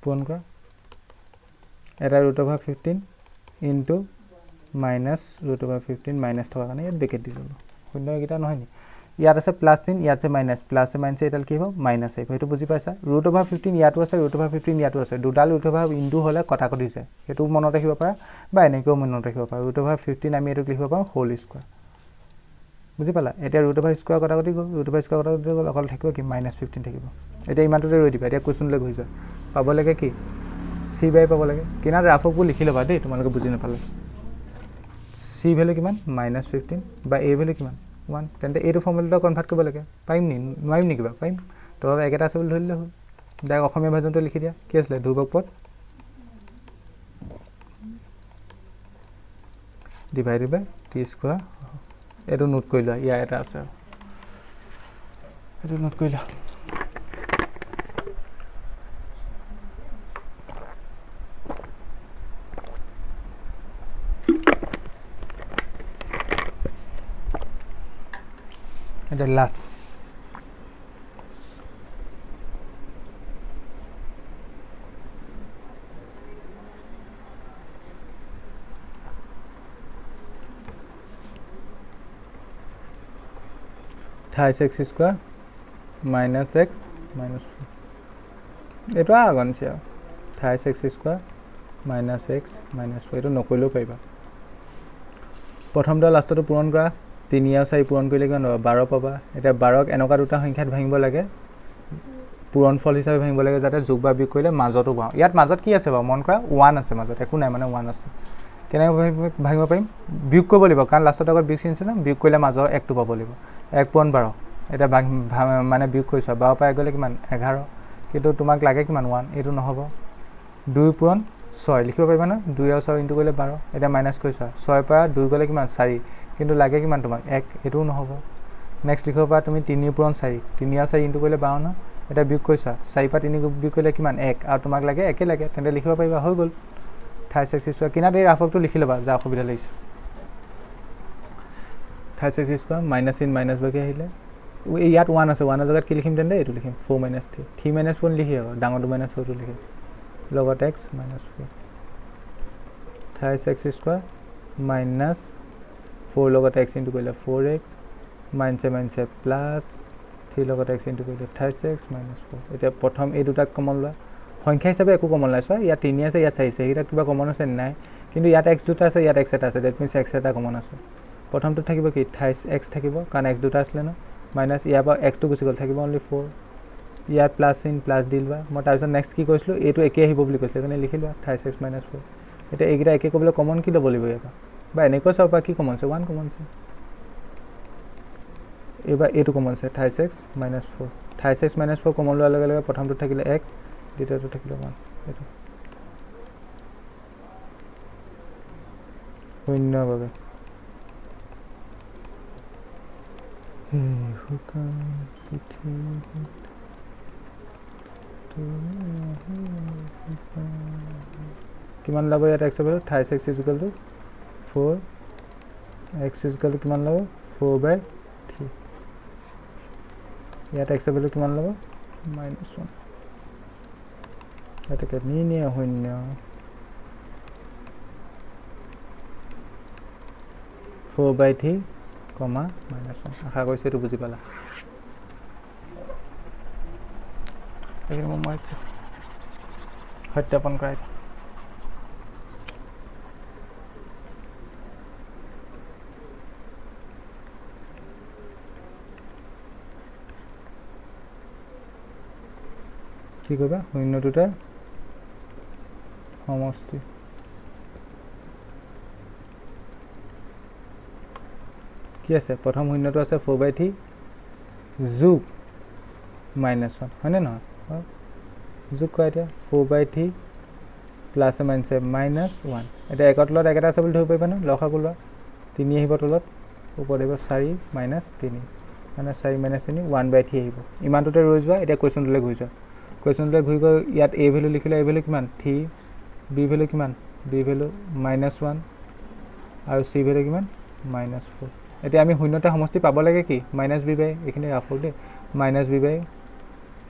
পূৰণ কৰা এটা √15 ইনটু -√15 মাইনাস থকা কাৰণে ইয়াত ব্ৰেকেট দি ললো শূন্য কিটা নহয় নি ইয়াত আছে প্লাস চিন ইয়াত আছে মাইনাস প্লাস মাইনাস এটাল কি হ'ব মাইনাস আহিব হেতু বুজি পাইছা √15 ইয়াতো আছে √15 ইয়াতো আছে দুডাল √15 ইনটু হলে কথা কটি যায় হেতু মনত ৰাখিব পাৰা বা এনেকৈ মনত ৰাখিব পাৰা √15 আমি এটো লিখিব পাৰো হোল স্কয়াৰ বুজি পালা এতিয়া √স্কয়াৰ কথা কটি গল √স্কয়াৰ কথা কটি গল অকল থাকিব কি -15 থাকিব এতিয়া ইমানটোতে ৰৈ দিবা এতিয়া কোৱেশ্চনলৈ গৈ যোৱা পাব লাগে কি c বাই পাব লাগে কিনা ৰাফকটো লিখি লবা দেই তোমালোকে বুজি নাপালে c ভ্যালু কিমান -15 বা a ভ্যালু কিমান 1 তেন্তে এটো ফৰ্মুলাটো কনভাৰ্ট কৰিব লাগে পাৰিম নি নোৱাৰিম নি কিবা পাৰিম তো একেটা আছে বুলি ধৰিলে হ'ল ডাইৰেক্ট অসমীয়া ভাৰ্জনটো লিখি দিয়া কি আছিল ধ্ৰুৱক পদ ডিভাইডেড বাই t স্কয়াৰ এটো নোট কৰি লোৱা ইয়া এটা আছে এটো নোট কৰি লোৱা the last -x square -x এটো আগনছে -x স্কয়াৰ -x -4 এটো নকইলেও পাইবা প্ৰথমটো লাষ্টটো পূৰণ কৰা 3 আৰু 4 পূৰণ কৰিলে কিমান হ'ব 12 পাবা এটা 12ক এনেকা দুটা সংখ্যাত ভাঙিব লাগে পূৰণ ফল হিচাপে ভাঙিব লাগে যাতে যোগ বা বিয়োগ কৰিলে মাজতো পাওঁ ইয়াত মাজত কি আছে বাৰু মন কৰা 1 আছে মাজত একো নাই মানে 1 আছে কেনে ভাঙিব পাৰিম বিয়োগ কৰিব লাগিব কাৰণ লাষ্টত আগত বিয়োগ চিন আছে না বিয়োগ কৰিলে মাজৰ একটো পাব লাগিব 1 পূৰণ 12 এটা মানে বিয়োগ কৰিছ 12 পাই গলে কিমান 11 কিন্তু তোমাক লাগে কিমান 1 এটো নহব 2 পূৰণ 6 লিখিব পাৰিবা না 2 আৰু 6 ইনটু কৰিলে 12 এটা মাইনাস কৰিছ 6 পৰা 2 গলে কিমান 4 কিন্তু লাগে কিমান তোমাক 1 এটো নহব নেক্সট লিখিব পা তুমি 3 পূৰণ 4 3 আৰু 4 ইনটু কৰিলে 52 না এটা বিয়োগ কৰিছ 4 পৰা 3 বিয়োগ কৰিলে কিমান 1 আৰু তোমাক লাগে একে লাগে তেন্তে লিখিব পাৰিবা হৈ গল 26 স্কয়াৰ কিনা দেই ৰাফকটো লিখি লবা যা অসুবিধা লাগিছে 26 স্কয়াৰ মাইনাস ইন মাইনাস বাকি আহিলে ইয়াত 1 আছে 1 জায়গাত কি লিখিম তেন্তে এটো লিখিম 4 - 3 3 - 4 লিখি হ'ব ডাঙৰটো -4 টো লিখিম লগত x - 4 26 স্কয়াৰ minus 4 লগত x into কৰিলে 4x minus plus 3 লগত x into কৰিলে 26 minus 4 এটা প্ৰথম এই দুটা কমন লোৱা সংখ্যা হিচাপে একো কমন লাইছ ইয়া 3 আছে ইয়া 4 আছে এটা কিবা কমন আছে নাই কিন্তু ইয়াত x দুটা আছে ইয়াত x এটা আছে দ্যাট মিন্স x এটা কমন আছে প্ৰথমটো থাকিব কি 28x থাকিব কাৰণ x দুটা আছিল না মাইনাস ইয়াৰ পৰা x টো গুছি গল থাকিব only 4 ইয়াৰ প্লাস ইন প্লাস দিলবা মই তাৰপিছত নেক্সট কি কৈছিলো এটো একে আহিব বুলি কৈছিল কাৰণে লিখিলো 28x - 4 এটা এইগিটা একে কবলে কমন কি লব লাগিব ইয়াৰ বা এনেকৈ চাও পা কি কমন আছে 1 কমন আছে এবা এটো কমন আছে 28x - 4 28x - 4 কমন লোৱাৰ লগে লগে প্ৰথমটো থাকিলে x দ্বিতীয়টো থাকিলে 1 এটো শূন্য বাবে কিমান ল'ব ইয়াত x ভ্যালু 28x = 4 x = কিমান ল'ব 4/3 ইয়াত x ভ্যালু কিমান ল'ব -1 এটাকে নিয়ে শূন্য 4/3, -1 আশা কৰিছোঁ এইটো বুজি পালা এইখিনি মই সত্যাপন কৰাই কি কৰিবা শূন্য দুটাৰ সমষ্টি কি আছে প্ৰথম শূন্যটো আছে 4/3 যোগ -1 হয়নে নহয় যোগ কৰা এতিয়া 4/3 প্লাছ মাইনাছে -1 এতিয়া একৰ তলত একেটা আছে বুলি ধৰিব পাৰিবা ন লসাগু লোৱা 3 আহিব তলত ওপৰত আহিব 4 - 3 মানে 4 - 3 1/3 আহিব ইমানটোতে ৰৈ যোৱা এতিয়া কুৱেশ্যনটোলৈ ঘূৰি যোৱা কুৱেশ্যনটোলৈ ঘূৰি গৈ ইয়াত a ভ্যালু লিখিলে a ভ্যালু কিমান 3 b ভ্যালু কিমান b ভ্যালু -1 আৰু c ভ্যালু কিমান -4 এতিয়া আমি শূন্যটা সমষ্টি পাব লাগে কি -b/, এইখিনি ৰাখো দে -b/,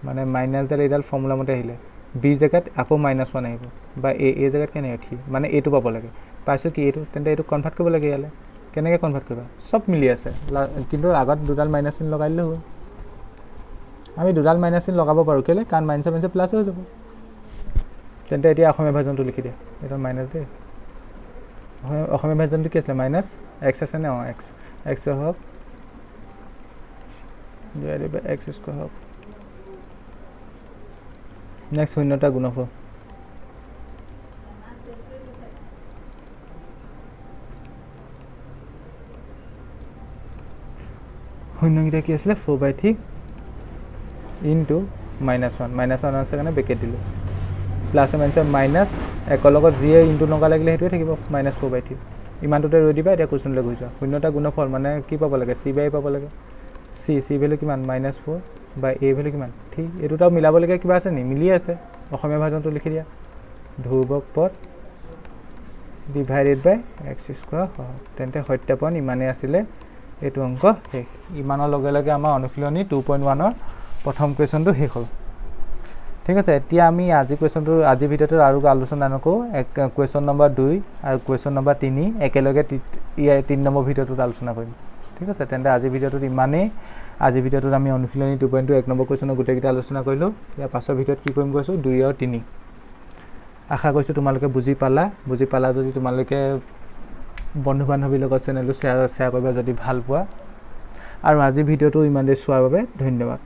মানে মাইনাছডাল এইডাল ফৰ্মুলা মতে আহিলে b জেগাত আকৌ -1 আহিব বা a জেগাত কেনে আহিব মানে এইটো পাব লাগে পাইছো কি এইটো তেন্তে এইটো কনভাৰ্ট কৰিব লাগে ইয়ালে কেনেকৈ কনভাৰ্ট কৰিবা সব মিলি আছে কিন্তু আগত দুডাল মাইনাছ চিন লগাই দিলে হ'ল আমি দুডাল মাইনাছ চিন লগাব পাৰোঁ কেলে কাৰণ মাইনাছ মাইনাছ প্লাছ হৈ যাব তেন্তে এতিয়া অসমীয়া ভাৰ্জনটো লিখি দিয়া এটা মাইনাছ দে অসমীয়া ভাৰ্জনটো কি আছিলে -x আছে নে x হওক ডিভাইডেড বাই x² হওক নেক্সট শূন্যটা গুণফল শূন্যকেইটা কি আছিলে 4/3 ইনটু -1 -1 আছে কাৰণে বেকেট দিলোঁ প্লাছ মাইনাছে মাইনাছ একৰ লগত যিয়ে ইনটু নকা লাগিলে সেইটোৱে থাকিব -4/3 ইমানটোতে ৰৈ দিবা এতিয়া কুৱেশ্যনলৈ ঘূৰি যোৱা শূন্যটা গুণফল মানে কি পাব লাগে c/a পাব লাগে c ভ্যালু কিমান -4 বা a ভ্যালু কিমান ঠিক এই দুটাও মিলাবলগীয়া কিবা আছে নি মিলি আছে অসমীয়া ভাৰ্জনটো লিখি দিয়া ধ্ৰুৱক পদ ডিভাইডেড বাই x² তেন্তে সত্যাপন ইমানেই আছিলে এইটো অংক শেষ ইমানৰ লগে লগে আমাৰ অনুশীলনী 2.1ৰ প্ৰথম কুৱেশ্যনটো শেষ হ'ল ঠিক আছে এতিয়া আমি আজি কুৱেশ্যনটো আজি ভিডিঅ'টোত আৰু আলোচনা নকৰোঁ কুৱেশ্যন নম্বৰ 2 আৰু কুৱেশ্যন নম্বৰ 3 একেলগে 3 নম্বৰ ভিডিঅ'টোত আলোচনা কৰিম ঠিক আছে তেন্তে আজি ভিডিঅ'টোত ইমানেই আজি ভিডিঅ'টোত আমি অনুশীলনী 2.2 এক নম্বৰ কুৱেশ্যনৰ গোটেইকেইটা আলোচনা কৰিলোঁ ইয়াৰ পাছৰ ভিডিঅ'ত কি কৰিম কৈছোঁ 2 আৰু 3 আশা কৰিছোঁ তোমালোকে বুজি পালা যদি তোমালোকে বন্ধু বান্ধৱীৰ লগত চেনেলটো শ্বেয়াৰ কৰিবা যদি ভাল পোৱা আৰু আজি ভিডিঅ'টো ইমান দেৰি চোৱাৰ বাবে ধন্যবাদ